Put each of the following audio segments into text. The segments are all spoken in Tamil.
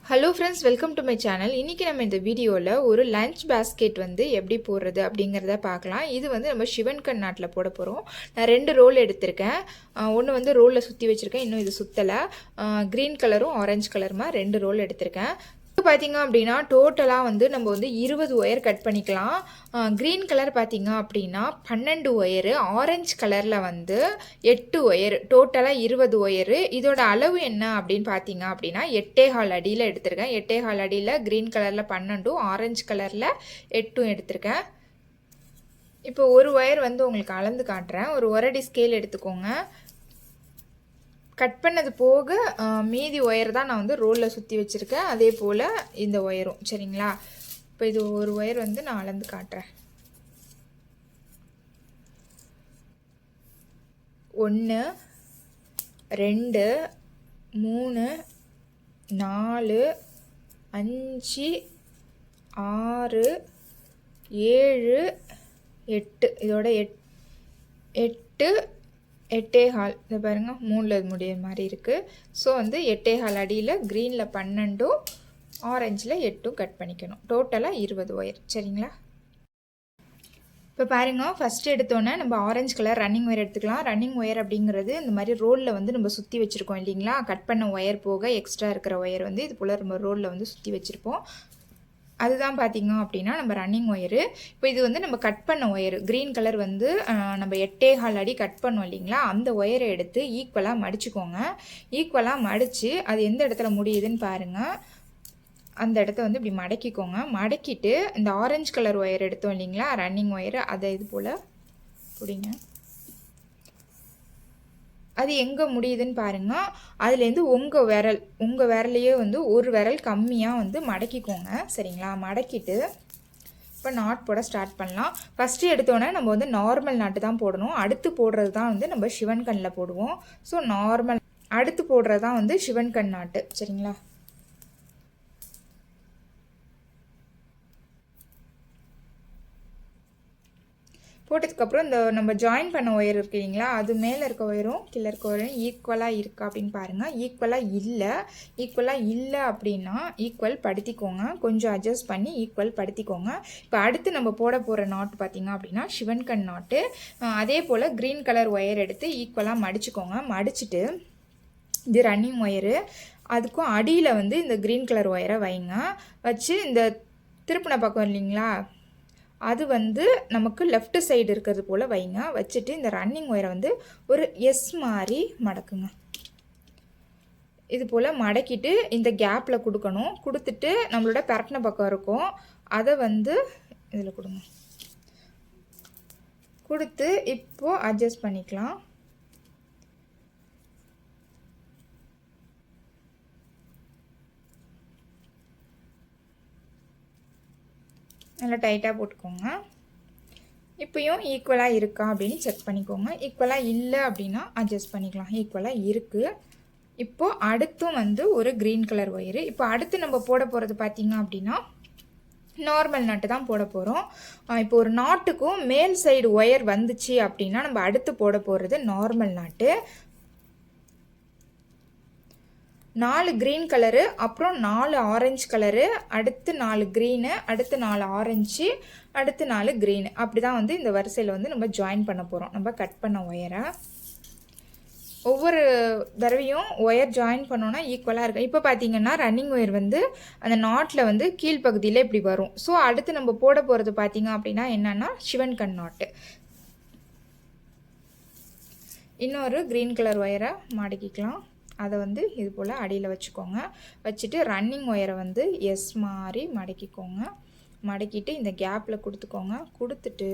Hello friends, welcome to my channel. இன்றைக்கி நம்ம இந்த வீடியோவில் ஒரு லஞ்ச் பேஸ்கெட் வந்து எப்படி போடுறது அப்படிங்கிறத பார்க்கலாம். இது வந்து நம்ம சிவன்கண் நாட்டில் போட போகிறோம். நான் 2 ரோல் எடுத்திருக்கேன். ஒன்று வந்து ரோலில் சுற்றி வச்சுருக்கேன், இன்னும் இது சுற்றலை. க்ரீன் கலரும் ஆரஞ்சு கலருமா 2 ரோல் எடுத்திருக்கேன். பார்த்திங்க அப்படின்னா டோட்டலாக வந்து நம்ம வந்து 20 ஒயர் கட் பண்ணிக்கலாம். க்ரீன் கலர் பார்த்திங்க அப்படின்னா 12 ஒயரு, ஆரஞ்சு கலரில் வந்து 8 ஒயரு, டோட்டலாக 20 ஒயரு. இதோட அளவு என்ன அப்படின்னு பார்த்தீங்க அப்படின்னா 8.25 அடியில் எடுத்திருக்கேன். 8.25 அடியில் க்ரீன் கலரில் 12, ஆரஞ்சு கலரில் 8 எடுத்திருக்கேன். இப்போ ஒரு ஒயர் வந்து உங்களுக்கு அளந்து காட்டுறேன். ஒரு 1 அடி ஸ்கேல் எடுத்துக்கோங்க. கட் பண்ணது போக மீதி ஒயர் தான் நான் வந்து ரோலில் சுற்றி வச்சுருக்கேன். அதே போல் இந்த ஒயரும், சரிங்களா? இப்போ இது ஒரு ஒயர் வந்து நான் அளந்து காட்டுறேன். 1 2 3 4 5 6 7 8, இதோட 8 8.25, இதை பாருங்கள் 3ல் முடிய மாதிரி இருக்குது. ஸோ வந்து 8.25 அடியில் க்ரீனில் 12, ஆரஞ்சில் 8 கட் பண்ணிக்கணும். டோட்டலாக 20 ஒயர், சரிங்களா? இப்போ பாருங்கள், ஃபஸ்ட்டு எடுத்தோன்னே நம்ம ஆரஞ்சு கலர் ரன்னிங் ஒயர் எடுத்துக்கலாம். ரன்னிங் ஒயர் அப்படிங்கிறது இந்த மாதிரி ரோலில் வந்து நம்ம சுற்றி வச்சுருக்கோம் இல்லைங்களா? கட் பண்ண ஒயர் போக எக்ஸ்ட்ரா இருக்கிற ஒயர் வந்து இது போல் நம்ம ரோலில் வந்து சுற்றி வச்சுருப்போம். அதுதான் பார்த்திங்க அப்படின்னா நம்ம ரன்னிங் ஒயரு. இப்போ இது வந்து நம்ம கட் பண்ண ஒயரு, க்ரீன் கலர் வந்து நம்ம 8.25 அடி கட் பண்ணோம் இல்லைங்களா? அந்த ஒயரை எடுத்து ஈக்குவலாக மடிச்சுக்கோங்க. ஈக்குவலாக மடித்து அது எந்த இடத்துல முடியுதுன்னு பாருங்கள். அந்த இடத்த வந்து இப்படி மடக்கிக்கோங்க. மடக்கிட்டு இந்த ஆரஞ்சு கலர் ஒயர் எடுத்தோம் இல்லைங்களா, ரன்னிங் ஒயரு, அதை இது போல் பிடிங்க. அது எங்கே முடியுதுன்னு பாருங்கள். அதுலேருந்து உங்கள் விரலையே வந்து ஒரு விரல் கம்மியாக வந்து மடக்கிக்கோங்க, சரிங்களா? மடக்கிட்டு இப்போ நாட் போட ஸ்டார்ட் பண்ணலாம். ஃபஸ்ட்டு எடுத்தோன்னே நம்ம வந்து நார்மல் நாட்டு தான் போடணும். அடுத்து போடுறது தான் வந்து நம்ம சிவன்கண்ணில் போடுவோம். ஸோ நார்மல் அடுத்து போடுறது தான் வந்து சிவன்கண் நாட்டு, சரிங்களா? போட்டதுக்கப்புறம் இந்த நம்ம ஜாயின் பண்ண ஒயர் இருக்கு இல்லைங்களா, அது மேலே இருக்க ஒயரும் கீழே இருக்க ஒயரும் ஈக்குவலாக இருக்கா அப்படின்னு பாருங்கள். ஈக்குவலாக இல்லை அப்படின்னா ஈக்குவல் படுத்திக்கோங்க. கொஞ்சம் அட்ஜஸ்ட் பண்ணி ஈக்குவல் படுத்திக்கோங்க. இப்போ அடுத்து நம்ம போட போகிற நாட்டு பார்த்திங்க அப்படின்னா சிவன்கண் நாட்டு. அதே போல் க்ரீன் கலர் ஒயர் எடுத்து ஈக்குவலாக மடிச்சுக்கோங்க. மடிச்சுட்டு இது ரன்னிங் ஒயரு, அதுக்கும் அடியில் வந்து இந்த க்ரீன் கலர் ஒயரை வைங்க. வச்சு இந்த திருப்பின பக்கம் இல்லைங்களா, அது வந்து நமக்கு லெஃப்ட் சைடு இருக்கிறது போல் வைங்க. வச்சுட்டு இந்த ரன்னிங் ஒயரை வந்து ஒரு எஸ் மாதிரி மடக்குங்க. இது போல் மடக்கிட்டு இந்த கேப்பில் கொடுக்கணும். கொடுத்துட்டு நம்மளோட பரட்டின பக்கம் இருக்கும், அதை வந்து இதில் கொடுங்க. கொடுத்து இப்போது அட்ஜஸ்ட் பண்ணிக்கலாம். நல்லா டைட்டாக போட்டுக்கோங்க. இப்போயும் ஈக்குவலாக இருக்கா அப்படின்னு செக் பண்ணிக்கோங்க. ஈக்குவலாக இல்லை அப்படின்னா அட்ஜஸ்ட் பண்ணிக்கலாம். ஈக்குவலாக இருக்குது. இப்போது அடுத்தும் வந்து ஒரு க்ரீன் கலர் ஒயரு. இப்போ அடுத்து நம்ம போட போகிறது பார்த்திங்க அப்படின்னா நார்மல் நாட்டு தான் போட போகிறோம். இப்போ ஒரு நாட்டுக்கும் மேல் சைடு ஒயர் வந்துச்சு அப்படின்னா நம்ம அடுத்து போட போகிறது நார்மல் நாட்டு. 4 க்ரீன் கலரு, அப்புறம் 4 ஆரஞ்சு கலரு, அடுத்து 4 க்ரீனு, அடுத்து 4 ஆரஞ்சு, அடுத்து 4 க்ரீனு. அப்படி தான் வந்து இந்த வரிசையில் வந்து நம்ம ஜாயின் பண்ண போகிறோம், நம்ம கட் பண்ண ஒயரை. ஒவ்வொரு தடவையும் ஒயர் ஜாயின் பண்ணோன்னா ஈக்குவலாக இருக்கும். இப்போ பார்த்தீங்கன்னா ரன்னிங் ஒயர் வந்து அந்த நாட்டில் வந்து கீழ்ப்பகுதியில் இப்படி வரும். ஸோ அடுத்து நம்ம போட போகிறது பார்த்திங்க அப்படின்னா என்னென்னா சிவன்கண் நாட்டு. இன்னொரு க்ரீன் கலர் ஒயரை மடக்கிக்கலாம். அதை வந்து இது போல் அடியில் வச்சுக்கோங்க. வச்சுட்டு ரன்னிங் ஒயரை வந்து எஸ் மாதிரி மடக்கிக்கோங்க. மடக்கிட்டு இந்த கேப்பில் கொடுத்துக்கோங்க. கொடுத்துட்டு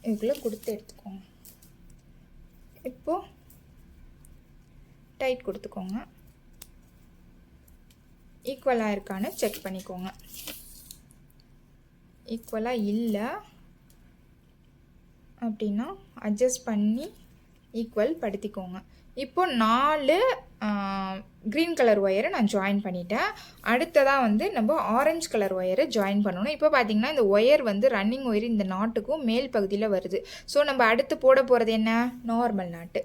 இதுக்குள்ளே கொடுத்து எடுத்துக்கோங்க. இப்போது டைட் கொடுத்துக்கோங்க. ஈக்குவலாக இருக்கான்னு செக் பண்ணிக்கோங்க. ஈக்குவலாக இல்லை அப்படின்னா அட்ஜஸ்ட் பண்ணி ஈக்குவல் படுத்திக்கோங்க. இப்போ 4 க்ரீன் கலர் ஒயரை நான் ஜாயின் பண்ணிட்டேன். அடுத்ததாக வந்து நம்ம ஆரஞ்சு கலர் ஒயரை ஜாயின் பண்ணணும். இப்போ பார்த்திங்கன்னா இந்த ஒயர் வந்து ரன்னிங் ஒயர் இந்த நாட்டுக்கும் மேல் பகுதியில் வருது. ஸோ நம்ம அடுத்து போட போகிறது என்ன, நார்மல் நாட்டு.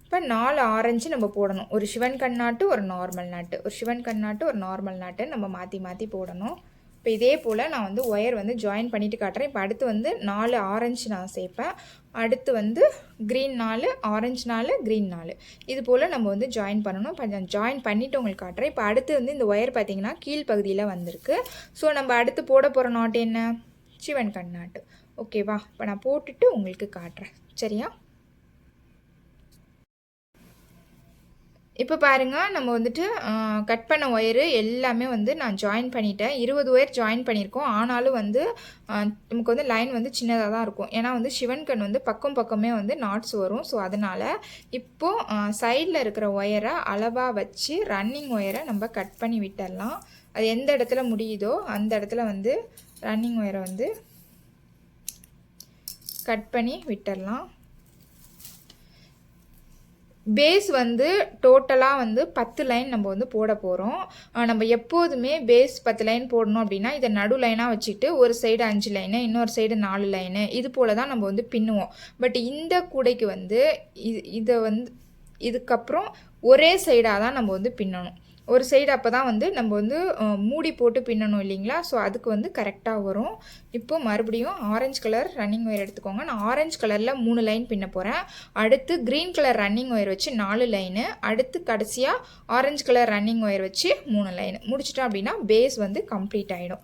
இப்போ இப்போ 4 ஆரஞ்சு நம்ம போடணும். ஒரு சிவன் கண் நாட்டு, ஒரு நார்மல் நாட்டு, ஒரு சிவன் கண் நாட்டு, ஒரு நார்மல் நாட்டு நம்ம மாற்றி மாற்றி போடணும். இப்போ இதே போல் நான் வந்து ஒயர் வந்து ஜாயின் பண்ணிவிட்டு காட்டுறேன். இப்போ அடுத்து வந்து 4 ஆரஞ்சு நான் சேர்ப்பேன். அடுத்து வந்து க்ரீன் 4, ஆரஞ்சு 4, க்ரீன் 4 இது போல் நம்ம வந்து ஜாயின் பண்ணணும். இப்போ நான் ஜாயின் பண்ணிவிட்டு உங்களுக்கு காட்டுறேன். இப்போ அடுத்து வந்து இந்த ஒயர் பார்த்திங்கன்னா கீழ்ப்பகுதியில் வந்திருக்கு. ஸோ நம்ம அடுத்து போட போகிற நாட்டு என்ன? சிவன் கண் நாட்டு. ஓகேவா? இப்போ நான் போட்டுட்டு உங்களுக்கு காட்டுறேன். சரியா? இப்போ பாருங்கள், நம்ம வந்துட்டு கட் பண்ண ஒயரு எல்லாமே வந்து நான் ஜாயின் பண்ணிட்டேன். 20 ஒயர் ஜாயின் பண்ணியிருக்கோம். ஆனாலும் வந்து நமக்கு வந்து லைன் வந்து சின்னதாக தான் இருக்கும். ஏன்னா வந்து சிவன் கண் வந்து பக்கமே வந்து நாட்ஸ் வரும். ஸோ அதனால் இப்போது சைடில் இருக்கிற ஒயரை அளவாக வச்சு ரன்னிங் ஒயரை நம்ம கட் பண்ணி விட்டுடலாம். அது எந்த இடத்துல முடியுதோ அந்த இடத்துல வந்து ரன்னிங் ஒயரை வந்து கட் பண்ணி விட்டுடலாம். பேஸ் வந்து டோட்டலாக வந்து 10 லைன் நம்ம வந்து போட போகிறோம். நம்ம எப்போதுமே பேஸ் 10 லைன் போடணும் அப்படின்னா இதை நடு லைனாக வச்சுட்டு ஒரு சைடு 5 லைனு, இன்னொரு சைடு 4 லைனு இது போல் தான் நம்ம வந்து பின்னுவோம். பட் இந்த கூடைக்கு வந்து இதை வந்து இதுக்கப்புறம் ஒரே சைடாக தான் நம்ம வந்து பின்னணும். ஒரு சைடு அப்போ தான் வந்து நம்ம வந்து மூடி போட்டு பின்னணும் இல்லைங்களா? ஸோ அதுக்கு வந்து கரெக்டாக வரும். இப்போது மறுபடியும் ஆரஞ்சு கலர் ரன்னிங் ஒயர் எடுத்துக்கோங்க. நான் ஆரஞ்சு கலரில் 3 லைன் பின்ன போகிறேன். அடுத்து க்ரீன் கலர் ரன்னிங் ஒயர் வச்சு 4 லைனு, அடுத்து கடைசியாக ஆரஞ்சு கலர் ரன்னிங் ஒயர் வச்சு 3 லைனு முடிச்சிட்டோம் அப்படின்னா பேஸ் வந்து கம்ப்ளீட் ஆகிடும்.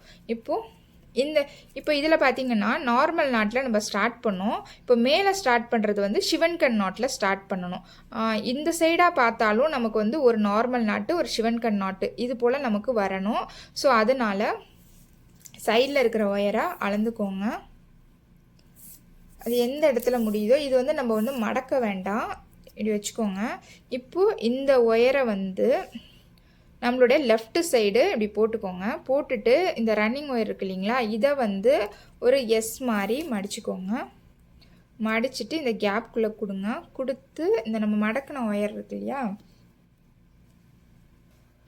இப்போ இதில் பார்த்திங்கன்னா நார்மல் நாட்டில் நம்ம ஸ்டார்ட் பண்ணோம். இப்போ மேலே ஸ்டார்ட் பண்ணுறது வந்து சிவன் கண் நாட்டில் ஸ்டார்ட் பண்ணணும். இந்த சைடாக பார்த்தாலும் நமக்கு வந்து ஒரு நார்மல் நாட்டு, ஒரு சிவன் கண் நாட்டு இது போல் நமக்கு வரணும். ஸோ அதனால் சைடில் இருக்கிற ஒயரை அளந்துக்கோங்க. அது எந்த இடத்துல முடியுதோ இது வந்து நம்ம வந்து மடக்க வேண்டாம், இப்படி வச்சுக்கோங்க. இப்போது இந்த ஒயரை வந்து நம்மளுடைய லெஃப்ட் சைடு இப்படி போட்டுக்கோங்க. போட்டுட்டு இந்த ரன்னிங் ஒயர் இருக்கு இல்லைங்களா, இதை வந்து ஒரு எஸ் மாதிரி மடிச்சுக்கோங்க. மடிச்சுட்டு இந்த கேப்குள்ளே கொடுங்க. கொடுத்து இந்த நம்ம மடக்கின ஒயர் இருக்கு இல்லையா,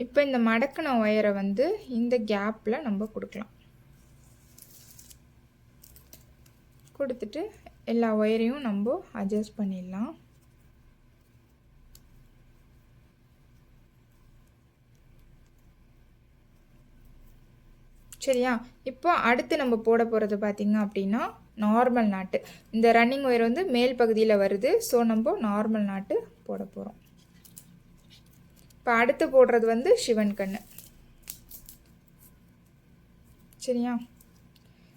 இப்போ இந்த மடக்கின ஒயரை வந்து இந்த கேப்பில் நம்ம கொடுக்கலாம். கொடுத்துட்டு எல்லா ஒயரையும் நம்ம அட்ஜஸ்ட் பண்ணிடலாம். சரியா? இப்போ அடுத்து நம்ம போட போகிறது பார்த்திங்க அப்படின்னா நார்மல் நாட்டு. இந்த ரன்னிங் ஒயர் வந்து மேல் பகுதியில் வருது. ஸோ நம்ம நார்மல் நாட்டு போட போகிறோம். இப்போ அடுத்து போடுறது வந்து சிவன் கண். சரியா?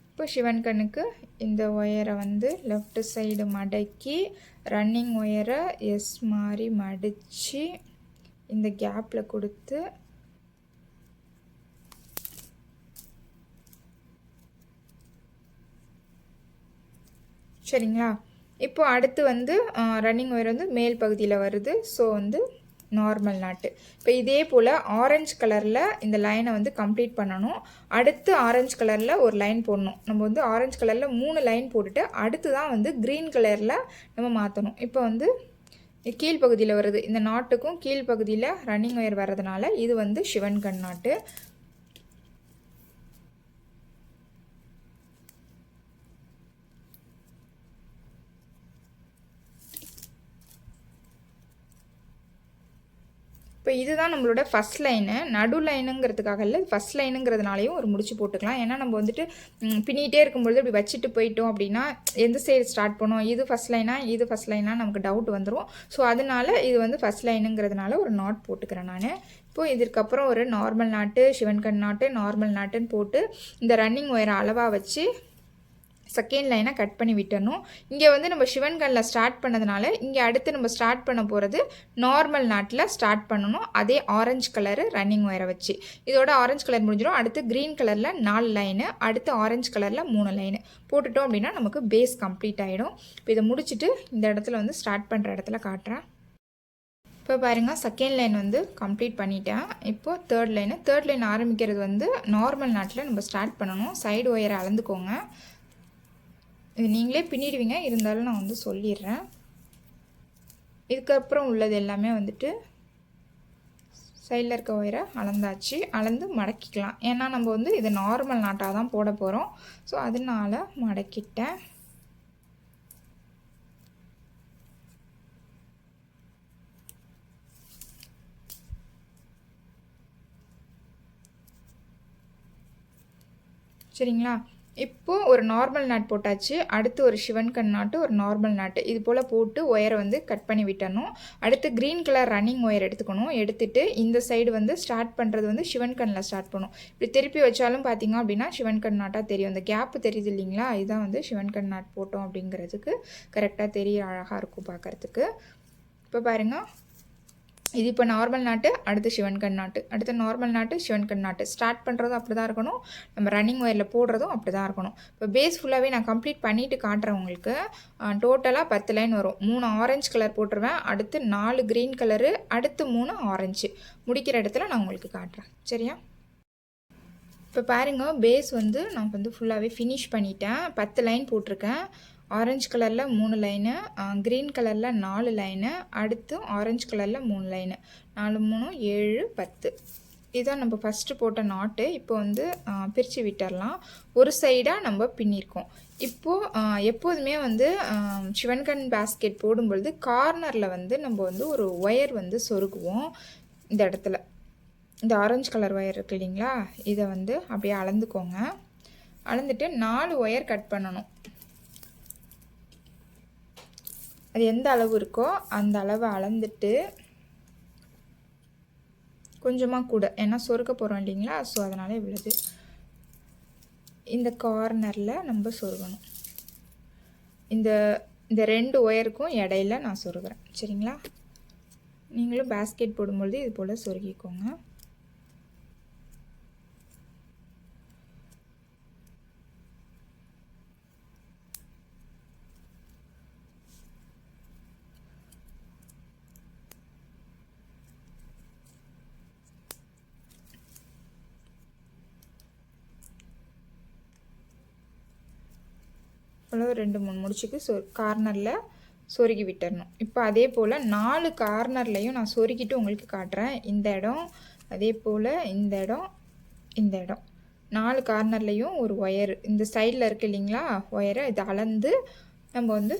இப்போ சிவன் கண்ணுக்கு இந்த ஒயரை வந்து லெஃப்ட் சைடு மடக்கி ரன்னிங் ஒயரை எஸ் மாதிரி மடித்து இந்த கேப்பில் கொடுத்து சரிங்களா? இப்போ அடுத்து வந்து ரன்னிங் ஒயர் வந்து மேல் பகுதியில் வருது. ஸோ வந்து நார்மல் நாட்டு. இப்போ இதே போல் ஆரஞ்சு கலரில் இந்த லைனை வந்து கம்ப்ளீட் பண்ணணும். அடுத்து ஆரஞ்சு கலரில் ஒரு லைன் போடணும். நம்ம வந்து ஆரஞ்சு கலரில் 3 லைன் போட்டுட்டு அடுத்து தான் வந்து க்ரீன் கலரில் நம்ம மாற்றணும். இப்போ வந்து கீழ்ப்பகுதியில் வருது. இந்த நாட்டுக்கும் கீழ்ப்பகுதியில் ரன்னிங் ஒயர் வர்றதுனால இது வந்து சிவன் கண் நாட்டு. இப்போ இதுதான் நம்மளோட ஃபஸ்ட் லைனு. நடு லைனுங்கிறதுக்காக இல்லை, ஃபஸ்ட் லைனுங்கிறதுனாலையும் ஒரு முடிச்சு போட்டுக்கலாம். ஏன்னா நம்ம வந்துட்டு பின்னிகிட்டே இருக்கும்பொழுது இப்படி வச்சுட்டு போயிட்டோம் அப்படின்னா எந்த சைடு ஸ்டார்ட் பண்ணோம், இது ஃபஸ்ட் லைனா இது ஃபஸ்ட் லைனா நமக்கு டவுட் வந்துடும். ஸோ அதனால் இது வந்து ஃபஸ்ட் லைனுங்கிறதுனால ஒரு நாட் போட்டுக்கிறேன் நான். இப்போது இதற்கப்புறம் ஒரு நார்மல் நாட்டு, சிவன் கண் நாட்டு, நார்மல் நாட்டுன்னு போட்டு இந்த ரன்னிங் ஒயரை அளவாக வச்சு செகண்ட் லைனை கட் பண்ணி விட்டணும். இங்கே வந்து நம்ம சிவன் கண்ணில் ஸ்டார்ட் பண்ணதுனால இங்கே அடுத்து நம்ம ஸ்டார்ட் பண்ண போகிறது நார்மல் நாட்டில் ஸ்டார்ட் பண்ணணும். அதே ஆரஞ்சு கலரு ரன்னிங் ஒயரை வச்சு இதோட ஆரஞ்சு கலர் முடிஞ்சிடும். அடுத்து க்ரீன் கலரில் 4 லைனு, அடுத்து ஆரஞ்சு கலரில் 3 லைனு போட்டுட்டோம் அப்படின்னா நமக்கு பேஸ் கம்ப்ளீட் ஆகிடும். இப்போ இதை முடிச்சுட்டு இந்த இடத்துல வந்து ஸ்டார்ட் பண்ணுற இடத்துல காட்டுறேன். இப்போ பாருங்கள், செகண்ட் லைன் வந்து கம்ப்ளீட் பண்ணிட்டேன். இப்போது தேர்ட் லைன் ஆரம்பிக்கிறது வந்து நார்மல் நாட்டில் நம்ம ஸ்டார்ட் பண்ணணும். சைடு ஒயரை அளந்துக்கோங்க. இது நீங்களே பின்னிடுவீங்க, இருந்தாலும் நான் வந்து சொல்லிடுறேன். இதுக்கப்புறம் உள்ளது எல்லாமே வந்துட்டு சைடில் இருக்க ஒயரை அளந்தாச்சு. அளந்து மடக்கிக்கலாம். ஏன்னா நம்ம வந்து இது நார்மல் நாட்டாக தான் போட போகிறோம். ஸோ அதனால் மடக்கிட்டேன். சரிங்களா? இப்போது ஒரு நார்மல் நாட் போட்டாச்சு. அடுத்து ஒரு சிவன் கண் நாட்டு, ஒரு நார்மல் நாட்டு இது போல் போட்டு ஒயரை வந்து கட் பண்ணி விட்டணும். அடுத்து க்ரீன் கலர் ரன்னிங் ஒயர் எடுத்துக்கணும். எடுத்துகிட்டு இந்த சைடு வந்து ஸ்டார்ட் பண்ணுறது வந்து சிவன் கண்ணில் ஸ்டார்ட் பண்ணும். இப்படி திருப்பி வச்சாலும் பார்த்திங்க அப்படின்னா சிவன் கண் நாட்டாக தெரியும். அந்த கேப்பு தெரியுது இல்லைங்களா? இதுதான் வந்து சிவன் கண் நாட் போட்டோம் அப்படிங்கிறதுக்கு கரெக்டாக தெரிய அழகாக இருக்கும் பார்க்குறதுக்கு. இப்போ பாருங்கள், இது இப்போ நார்மல் நாட்டு, அடுத்து சிவன் கண் நாட்டு, அடுத்து நார்மல் நாட்டு, சிவன் கண் நாட்டு. ஸ்டார்ட் பண்ணுறதும் அப்படி தான் இருக்கணும், நம்ம ரன்னிங் ஒயரில் போடுறதும் அப்படி தான் இருக்கணும். இப்போ பேஸ் ஃபுல்லாகவே நான் கம்ப்ளீட் பண்ணிவிட்டு காட்டுறேன் உங்களுக்கு. டோட்டலாக 10 லைன் வரும். 3 ஆரஞ்சு கலர் போட்டுருவேன், அடுத்து 4 க்ரீன் கலரு, அடுத்து 3 ஆரஞ்சு. முடிக்கிற இடத்துல நான் உங்களுக்கு காட்டுறேன். சரியா? இப்போ பாருங்கள், பேஸ் வந்து நான் வந்து ஃபுல்லாகவே ஃபினிஷ் பண்ணிட்டேன். 10 லைன் போட்டிருக்கேன். ஆரஞ்சு கலரில் 3 லைனு, க்ரீன் கலரில் 4 லைனு, அடுத்து ஆரஞ்சு கலரில் 3 லைனு, 4 3 7 10. இதுதான் நம்ம ஃபஸ்ட்டு போட்ட நாட்டு. இப்போ வந்து பிரித்து விட்டுடலாம். ஒரு சைடாக நம்ம பின்னிருக்கோம். இப்போது எப்போதுமே வந்து சிவன்கண் பேஸ்கெட் போடும்பொழுது கார்னரில் வந்து நம்ம வந்து ஒரு ஒயர் வந்து சொருகுவோம். இந்த இடத்துல இந்த ஆரஞ்சு கலர் ஒயர் இருக்குது இல்லைங்களா? இதை வந்து அப்படியே அளந்துக்கோங்க. அளந்துட்டு 4 ஒயர் கட் பண்ணணும். அது எந்த அளவு இருக்கோ அந்த அளவை அளந்துட்டு கொஞ்சமாக கூட, ஏன்னா சொருக்க போகிறோம் இல்லைங்களா? ஸோ அதனால் இவ்வளவு இந்த கார்னரில் நம்ம சொருகணும். இந்த இந்த 2 ஒயருக்கும் இடையில நான் சொருகிறேன். சரிங்களா? நீங்களும் பேஸ்கெட் போடும்பொழுது இது போல் சொருகிக்கோங்க. அவ்வளோ 2 3 முடிச்சுக்கு கார்னரில் சொருகி விட்டுறணும். இப்போ அதே போல் 4 கார்னர்லையும் நான் சொருகிட்டு உங்களுக்கு காட்டுறேன். இந்த இடம், அதே போல் இந்த இடம், இந்த இடம் 4 கார்னர்லையும் ஒரு ஒயர் இந்த சைடில் இருக்குது இல்லைங்களா? ஒயரை இதை அளந்து நம்ம வந்து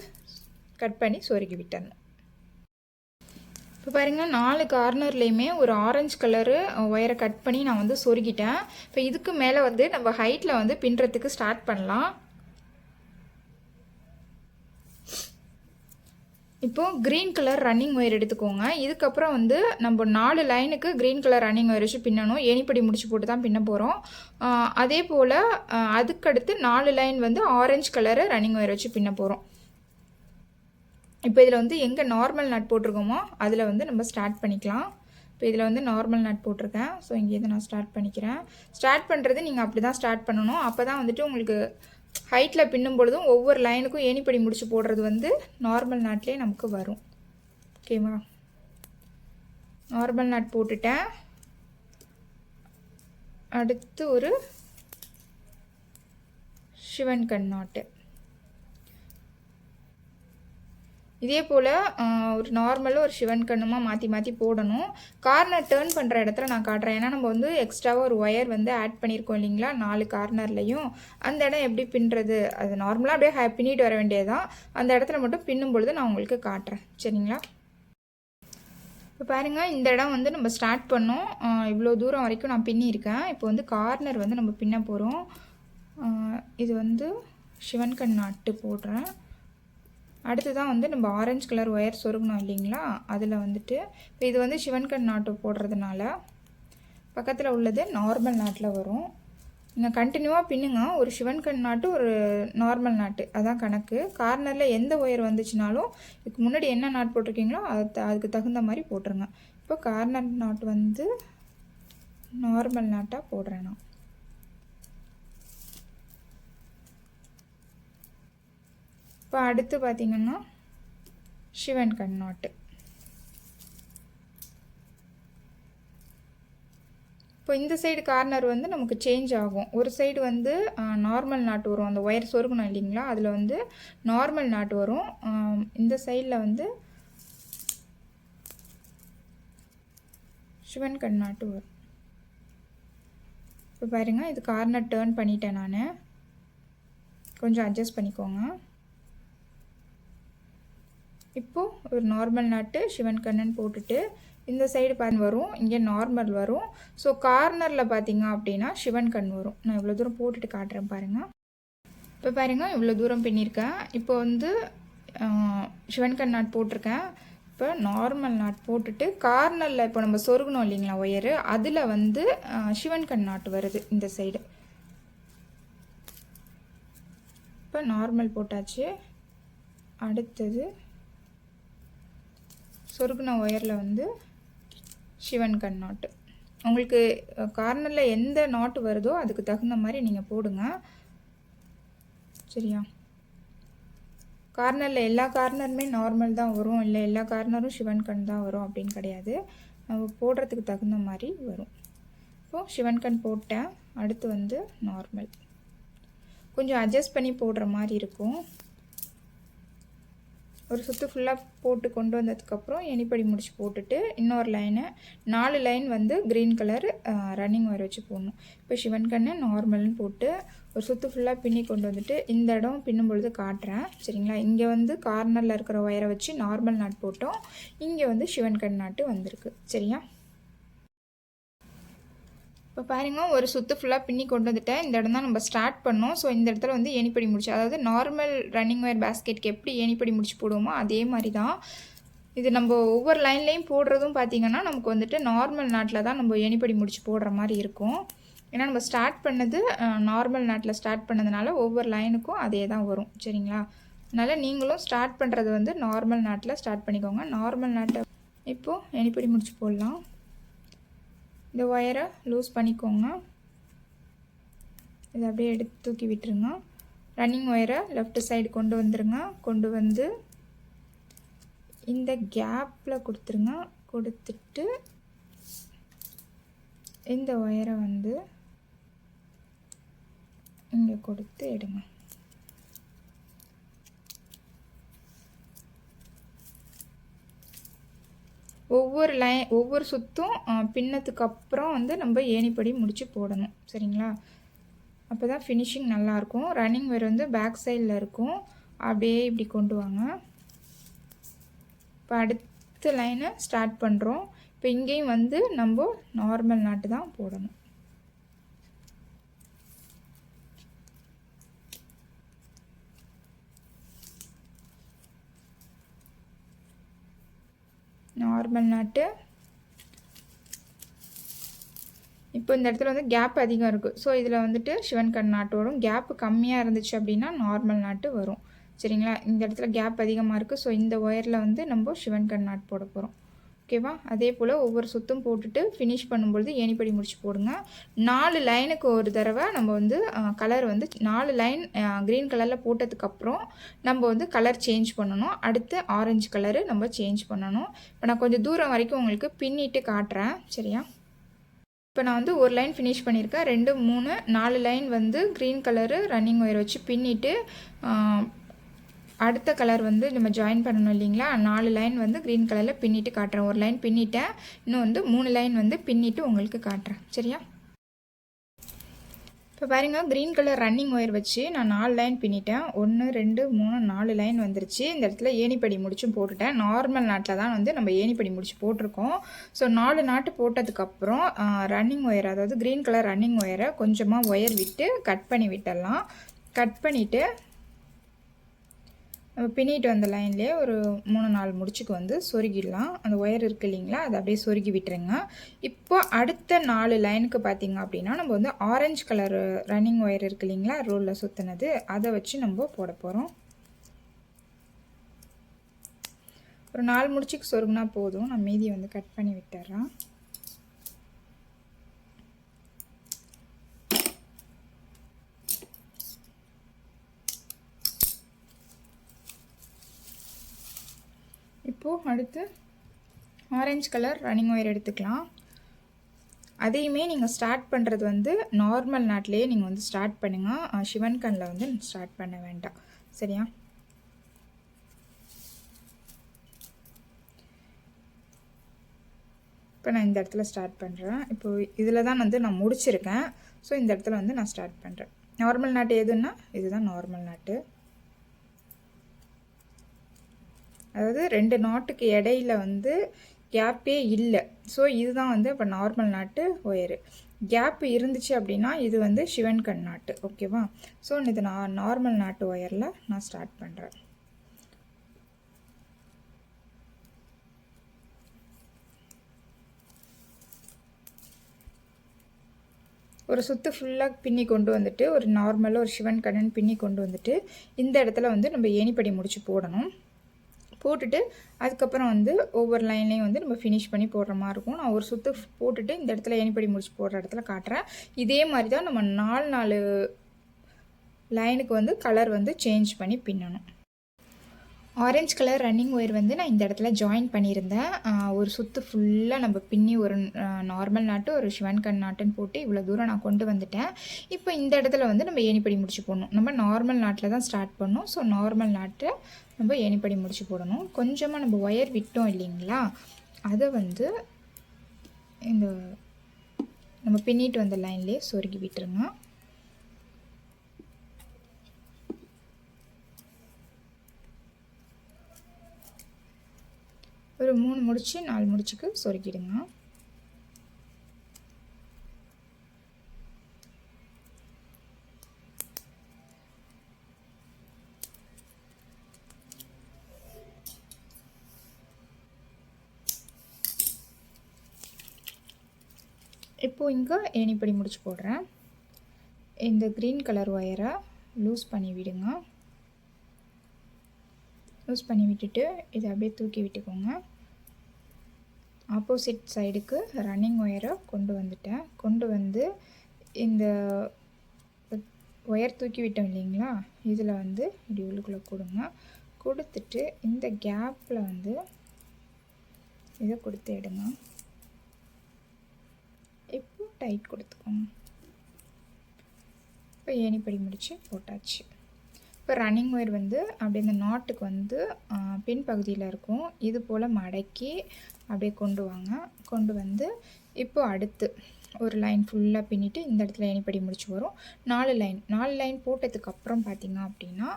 கட் பண்ணி சொருகி விட்டுறணும். இப்போ பாருங்கள், 4 கார்னர்லேயுமே ஒரு ஆரஞ்சு கலரு ஒயரை கட் பண்ணி நான் வந்து சொருகிட்டேன். இப்போ இதுக்கு மேலே வந்து நம்ம ஹைட்டில் வந்து பின்னுறதுக்கு ஸ்டார்ட் பண்ணலாம். இப்போது க்ரீன் கலர் ரன்னிங் ஒயர் எடுத்துக்கோங்க. இதுக்கப்புறம் வந்து நம்ம 4 லைனுக்கு க்ரீன் கலர் ரன்னிங் ஒயர் வச்சு பின்னணும். ஏணிப்படி முடிச்சு போட்டு தான் பின்ன போகிறோம். அதே போல் அதுக்கடுத்து 4 லைன் வந்து ஆரஞ்சு கலரு ரன்னிங் ஒயர் வச்சு பின்ன போகிறோம். இப்போ இதில் வந்து எங்கே நார்மல் நட் போட்டிருக்கோமோ அதில் வந்து நம்ம ஸ்டார்ட் பண்ணிக்கலாம். இப்போ இதில் வந்து நார்மல் நட் போட்டிருக்கேன். ஸோ இங்கேருந்து நான் ஸ்டார்ட் பண்ணிக்கிறேன். ஸ்டார்ட் பண்ணுறது நீங்கள் அப்படி தான் ஸ்டார்ட் பண்ணணும். அப்போ தான் வந்துட்டு உங்களுக்கு ஹைட்டில் பின்னும் பொழுதும் ஒவ்வொரு லைனுக்கும் ஏணிப்படி முடிச்சு போடுறது வந்து நார்மல் நாட்லேயே நமக்கு வரும். ஓகேவா? நார்மல் நாட் போட்டுட்டேன். அடுத்து ஒரு சிவன் கண் நாட்டு. இதே போல் ஒரு நார்மலாக ஒரு சிவன் கண்ணுமா மாற்றி மாற்றி போடணும். கார்னர் டேர்ன் பண்ணுற இடத்துல நான் காட்டுறேன். ஏன்னா நம்ம வந்து எக்ஸ்ட்ராவாக ஒரு ஒயர் வந்து ஆட் பண்ணியிருக்கோம் இல்லைங்களா 4 கார்னர்லையும். அந்த இடம் எப்படி பின்னுறது, அது நார்மலாக அப்படியே பின்னிட்டு வர வேண்டியதுதான். அந்த இடத்துல மட்டும் பின்னும் பொழுது நான் உங்களுக்கு காட்டுறேன். சரிங்களா? இப்போ பாருங்கள், இந்த இடம் வந்து நம்ம ஸ்டார்ட் பண்ணோம். இவ்வளோ தூரம் வரைக்கும் நான் பின்னியிருக்கேன். இப்போ வந்து கார்னர் வந்து நம்ம பின்ன போகிறோம். இது வந்து சிவன் கண் நாட்டு போடுறேன். அடுத்து தான் வந்து நம்ம ஆரஞ்சு கலர் ஒயர் சொருகணும் இல்லைங்களா? அதில் வந்துட்டு இப்போ இது வந்து சிவன் கண் நாட்டு போடுறதுனால பக்கத்தில் உள்ளது நார்மல் நாட்டில் வரும். நீங்கள் கண்டினியூவாக பின்னுங்க. ஒரு சிவன் கண் நாட்டு, ஒரு நார்மல் நாட்டு, அதான் கணக்கு. கார்னரில் எந்த ஒயர் வந்துச்சுனாலும் இதுக்கு முன்னாடி என்ன நாட் போட்டிருக்கீங்களோ அதுக்கு தகுந்த மாதிரி போட்டுருங்க. இப்போ கார்னர் நாட் வந்து நார்மல் நாட்டாக போடுறேன் நான். இப்போ அடுத்து பார்த்திங்கன்னா சிவன் கண் நாட்டு. இப்போ இந்த சைடு கார்னர் வந்து நமக்கு சேஞ்ச் ஆகும். ஒரு சைடு வந்து நார்மல் நாட்டு வரும், அந்த ஒயர் சொருகணும் இல்லைங்களா? அதில் வந்து நார்மல் நாட்டு வரும். இந்த சைடில் வந்து சிவன் கண் நாட்டு வரும். இப்போ பாருங்கள், இது கார்னர் டேர்ன் பண்ணிட்டேன் நான். கொஞ்சம் அட்ஜஸ்ட் பண்ணிக்கோங்க. இப்போது ஒரு நார்மல் நாட்டு சிவன் கண்ணன் போட்டுட்டு இந்த சைடு வரும், இங்கே நார்மல் வரும். ஸோ கார்னரில் பார்த்தீங்க அப்படின்னா சிவன் கண் வரும். நான் இவ்வளோ தூரம் போட்டுட்டு காட்டுறேன் பாருங்கள். இப்போ பாருங்கள் இவ்வளோ தூரம் பின்னிருக்கேன். இப்போ வந்து சிவன் கண் நாட் போட்டிருக்கேன். இப்போ நார்மல் நாட் போட்டுட்டு கார்னரில் இப்போ நம்ம சொருகணும் இல்லைங்களா ஒயரு, அதில் வந்து சிவன் கண் நாட் வருது இந்த சைடு. இப்போ நார்மல் போட்டாச்சு. அடுத்தது சொருகுன ஒயரில் வந்து சிவன் கண் நாட்டு. உங்களுக்கு கார்னரில் எந்த நாட்டு வருதோ அதுக்கு தகுந்த மாதிரி நீங்கள் போடுங்க, சரியா? கார்னரில் எல்லா கார்னருமே நார்மல் தான் வரும், இல்லை எல்லா கார்னரும் சிவன் கண் தான் வரும் அப்படின்னு கிடையாது. நம்ம போடுறதுக்கு தகுந்த மாதிரி வரும். இப்போது சிவன் கண் போட்டேன். அடுத்து வந்து நார்மல் கொஞ்சம் அட்ஜஸ்ட் பண்ணி போடுற மாதிரி இருக்கும். ஒரு சுற்று ஃபுல்லாக போட்டு கொண்டு வந்ததுக்கப்புறம் எனிப்படி முடிச்சு போட்டுட்டு இன்னொரு லைனு 4 லைன் வந்து க்ரீன் கலர் ரன்னிங் ஒயர் வச்சு போடணும். இப்போ சிவன் கண்ணு நார்மல்னு போட்டு ஒரு சுற்று ஃபுல்லாக பின்னி கொண்டு வந்துட்டு இந்த இடம் பின்னும் பொழுது காட்டுறேன், சரிங்களா? இங்கே வந்து கார்னரில் இருக்கிற ஒயரை வச்சு நார்மல் நாட் போட்டோம், இங்கே வந்து சிவன் கண் நாட்டு வந்திருக்கு, சரியா? இப்போ பாருங்கள் ஒரு சுற்று ஃபுல்லாக பின்னி கொண்டு வந்துட்டேன். இந்த இடம் தான் நம்ம ஸ்டார்ட் பண்ணோம். ஸோ இந்த இடத்துல வந்து ஏணிப்படி முடிச்சு, அதாவது நார்மல் ரன்னிங் ஒயர் பேஸ்கெட்டுக்கு எப்படி ஏணிப்படி முடிச்சு போடுவோமோ அதே மாதிரி தான் இது. நம்ம ஒவ்வொரு லைன்லேயும் போடுறதும் பார்த்திங்கன்னா நமக்கு வந்துட்டு நார்மல் நாட்டில் தான் நம்ம ஏணிப்படி முடிச்சு போடுற மாதிரி இருக்கும். ஏன்னா நம்ம ஸ்டார்ட் பண்ணது நார்மல் நாட்டில் ஸ்டார்ட் பண்ணதுனால ஒவ்வொரு லைனுக்கும் அதே தான் வரும், சரிங்களா? அதனால் நீங்களும் ஸ்டார்ட் பண்ணுறது வந்து நார்மல் நாட்டில் ஸ்டார்ட் பண்ணிக்கோங்க. நார்மல் நாட்டை இப்போது ஏணிப்படி முடிச்சு போடலாம். இந்த ஒயரை லூஸ் பண்ணிக்கோங்க. இதை அப்படியே எடுத்து தூக்கி விட்டுருங்க. ரன்னிங் ஒயரை லெஃப்ட் சைடு கொண்டு வந்துடுங்க. கொண்டு வந்து இந்த கேப்பில் கொடுத்துருங்க. கொடுத்துட்டு இந்த ஒயரை வந்து இங்கே கொடுத்து எடுங்க. ஒவ்வொரு சுற்றும் பின்னத்துக்கு அப்புறம் வந்து நம்ம ஏணிப்படி முடித்து போடணும், சரிங்களா? அப்போ தான் ஃபினிஷிங் நல்லாயிருக்கும். ரன்னிங் ஒயர் வந்து பேக் சைடில் இருக்கும். அப்படியே இப்படி கொண்டு வாங்க. இப்போ அடுத்த லைனை ஸ்டார்ட் பண்ணுறோம். இப்போ இங்கேயும் வந்து நம்ம நார்மல் நாட்டு தான் போடணும். நார்மல் நாட்டு. இப்போ இந்த இடத்துல வந்து கேப் அதிகம் இருக்குது. ஸோ இதில் வந்துட்டு சிவன் கண் நாட்டு வரும். கேப்பு கம்மியாக இருந்துச்சு அப்படின்னா நார்மல் நாட்டு வரும், சரிங்களா? இந்த இடத்துல கேப் அதிகமாக இருக்குது. ஸோ இந்த ஒயரில் வந்து நம்ம சிவன் கண் நாட்டு போட போகிறோம், ஓகேவா? அதே போல் ஒவ்வொரு சுற்றும் போட்டுட்டு ஃபினிஷ் பண்ணும்பொழுது ஏணிப்படி முடிச்சு போடுங்க. 4 லைனுக்கு ஒரு தடவை நம்ம வந்து கலர் வந்து 4 லைன் க்ரீன் கலரில் போட்டதுக்கப்புறம் நம்ம வந்து கலர் சேஞ்ச் பண்ணணும். அடுத்து ஆரஞ்சு கலரு நம்ம சேஞ்ச் பண்ணணும். இப்போ நான் கொஞ்சம் தூரம் வரைக்கும் உங்களுக்கு பின்னிட்டு காட்டுறேன், சரியா? இப்போ நான் வந்து ஒரு லைன் ஃபினிஷ் பண்ணியிருக்கேன். 2 3 4 லைன் வந்து க்ரீன் கலரு ரன்னிங் ஒயர் வச்சு பின்னிட்டு அடுத்த கலர் வந்து நம்ம ஜாயின் பண்ணணும் இல்லைங்களா? 4 லைன் வந்து க்ரீன் கலரில் பின்னிட்டு காட்டுறேன். ஒரு லைன் பின்னிட்டேன், இன்னும் வந்து 3 லைன் வந்து பின்னிட்டு உங்களுக்கு காட்டுறேன், சரியா? இப்போ பாருங்கள் க்ரீன் கலர் ரன்னிங் ஒயர் வச்சு நான் 4 லைன் பின்னிட்டேன். 1 2 3 4 லைன் வந்துருச்சு. இந்த இடத்துல ஏணிப்படி முடிச்சும் போட்டுட்டேன். நார்மல் நாட்டில் தான் வந்து நம்ம ஏணிப்படி முடிச்சு போட்டிருக்கோம். ஸோ 4 நாட்டு போட்டதுக்கப்புறம் ரன்னிங் ஒயர், அதாவது க்ரீன் கலர் ரன்னிங் ஒயரை கொஞ்சமாக ஒயர் விட்டு கட் பண்ணி விட்டுடலாம். கட் பண்ணிவிட்டு பின்னிட்டு வந்த லைன்லேயே ஒரு 3-4 முடிச்சுக்கு வந்து சொருகிடலாம். அந்த ஒயர் இருக்குது இல்லைங்களா, அதை அப்படியே சொருகி விட்டுருங்க. இப்போ அடுத்த 4 லைனுக்கு பார்த்திங்க அப்படின்னா நம்ம வந்து ஆரஞ்சு கலர் ரன்னிங் ஒயர் இருக்குது இல்லைங்களா, ரோலில் சுற்றினது, அதை வச்சு நம்ம போட போகிறோம். ஒரு 4 முடிச்சுக்கு சொருகுனா போதும். நான் மீதியை வந்து கட் பண்ணி விட்டுறேன். இப்போது அடுத்து ஆரஞ்சு கலர் ரன்னிங் ஒயர் எடுத்துக்கலாம். அதையுமே நீங்கள் ஸ்டார்ட் பண்ணுறது வந்து நார்மல் நாட்லேயே நீங்கள் வந்து ஸ்டார்ட் பண்ணுங்கள். சிவன் கண்ணில் வந்து ஸ்டார்ட் பண்ண வேண்டாம், சரியா? இப்போ நான் இந்த இடத்துல ஸ்டார்ட் பண்ணுறேன். இப்போது இதில் தான் வந்து நான் முடிச்சிருக்கேன். ஸோ இந்த இடத்துல வந்து நான் ஸ்டார்ட் பண்ணுறேன். நார்மல் நாட்டு எதுன்னா இதுதான் நார்மல் நாட்டு. அதாவது 2 நாட்டுக்கு இடையில வந்து கேப்பே இல்லை. ஸோ இதுதான் வந்து இப்போ நார்மல் நாட்டு ஒயரு. கேப் இருந்துச்சு அப்படின்னா இது வந்து சிவன்கண் நாட்டு. ஓகேவா? ஸோ இது நான் நார்மல் நாட்டு ஒயரில் நான் ஸ்டார்ட் பண்ணுறேன். ஒரு சுற்று ஃபுல்லாக பின்னி கொண்டு வந்துட்டு ஒரு நார்மலாக ஒரு சிவன் கண்ணன் பின்னி கொண்டு வந்துட்டு இந்த இடத்துல வந்து நம்ம ஏணிப்படி முடிச்சு போடணும். போட்டுட்டு அதுக்கப்புறம் வந்து ஒவ்வொரு லைன்லேயும் வந்து நம்ம ஃபினிஷ் பண்ணி போடுற மாதிரி இருக்கும். நான் ஒரு சுற்று போட்டுட்டு இந்த இடத்துல ஏணிப்படி முடிச்சு போடுற இடத்துல காட்டுறேன். இதே மாதிரி தான் நம்ம 4 லைனுக்கு வந்து கலர் வந்து சேஞ்ச் பண்ணி பின்னணும். ஆரஞ்சு கலர் ரன்னிங் ஒயர் வந்து நான் இந்த இடத்துல ஜாயின் பண்ணியிருந்தேன். ஒரு சுற்று ஃபுல்லாக நம்ம பின்னி ஒரு நார்மல் நாட்டு ஒரு சிவன்கண் நாட்டுன்னு போட்டு இவ்வளோ தூரம் நான் கொண்டு வந்துட்டேன். இப்போ இந்த இடத்துல வந்து நம்ம ஏணிப்படி முடிச்சு போடணும். நம்ம நார்மல் நாட்டில் தான் ஸ்டார்ட் பண்ணோம். ஸோ நார்மல் நாட்டை நம்ம ஏணிப்படி முடிச்சு போடணும். கொஞ்சமாக நம்ம ஒயர் விட்டோம் இல்லைங்களா, அதை வந்து இந்த நம்ம பின்னிட்டு வந்த லைன்லேயே சொருகி விட்டுருங்க. ஒரு 3 முடிச்சு 4 முடிச்சுக்கு சொருக்கிடுங்க. இப்போது இங்கே ஏணிப்படி முடிச்சு போடுறேன். இந்த க்ரீன் கலர் ஒயரை லூஸ் பண்ணி விடுங்க. லூஸ் பண்ணி விட்டுட்டு இதை அப்படியே தூக்கி விட்டுக்கோங்க. ஆப்போசிட் சைடுக்கு ரன்னிங் ஒயரை கொண்டு வந்துட்டேன். கொண்டு வந்து இந்த ஒயர் தூக்கி விட்டோம் இல்லைங்களா, இதில் வந்து இப்படி உள்ளுக்குள்ளே கொடுங்க. கொடுத்துட்டு இந்த கேப்பில் வந்து இதை கொடுத்து எடுங்க. இப்போ டைட் கொடுத்துக்கோங்க. இப்போ ஏணிப்படி முடிச்சு போட்டாச்சு. இப்போ ரன்னிங் ஒயர் வந்து அப்படியே இந்த நாட்டுக்கு வந்து பின்பகுதியில் இருக்கும். இது போல் மடக்கி அப்படியே கொண்டு வாங்க. கொண்டு வந்து இப்போ அடுத்து ஒரு லைன் ஃபுல்லாக பின்னிட்டு இந்த இடத்துல ஏணிப்படி முடிச்சு வரும். 4 லைன் போட்டதுக்கப்புறம் பார்த்திங்க அப்படின்னா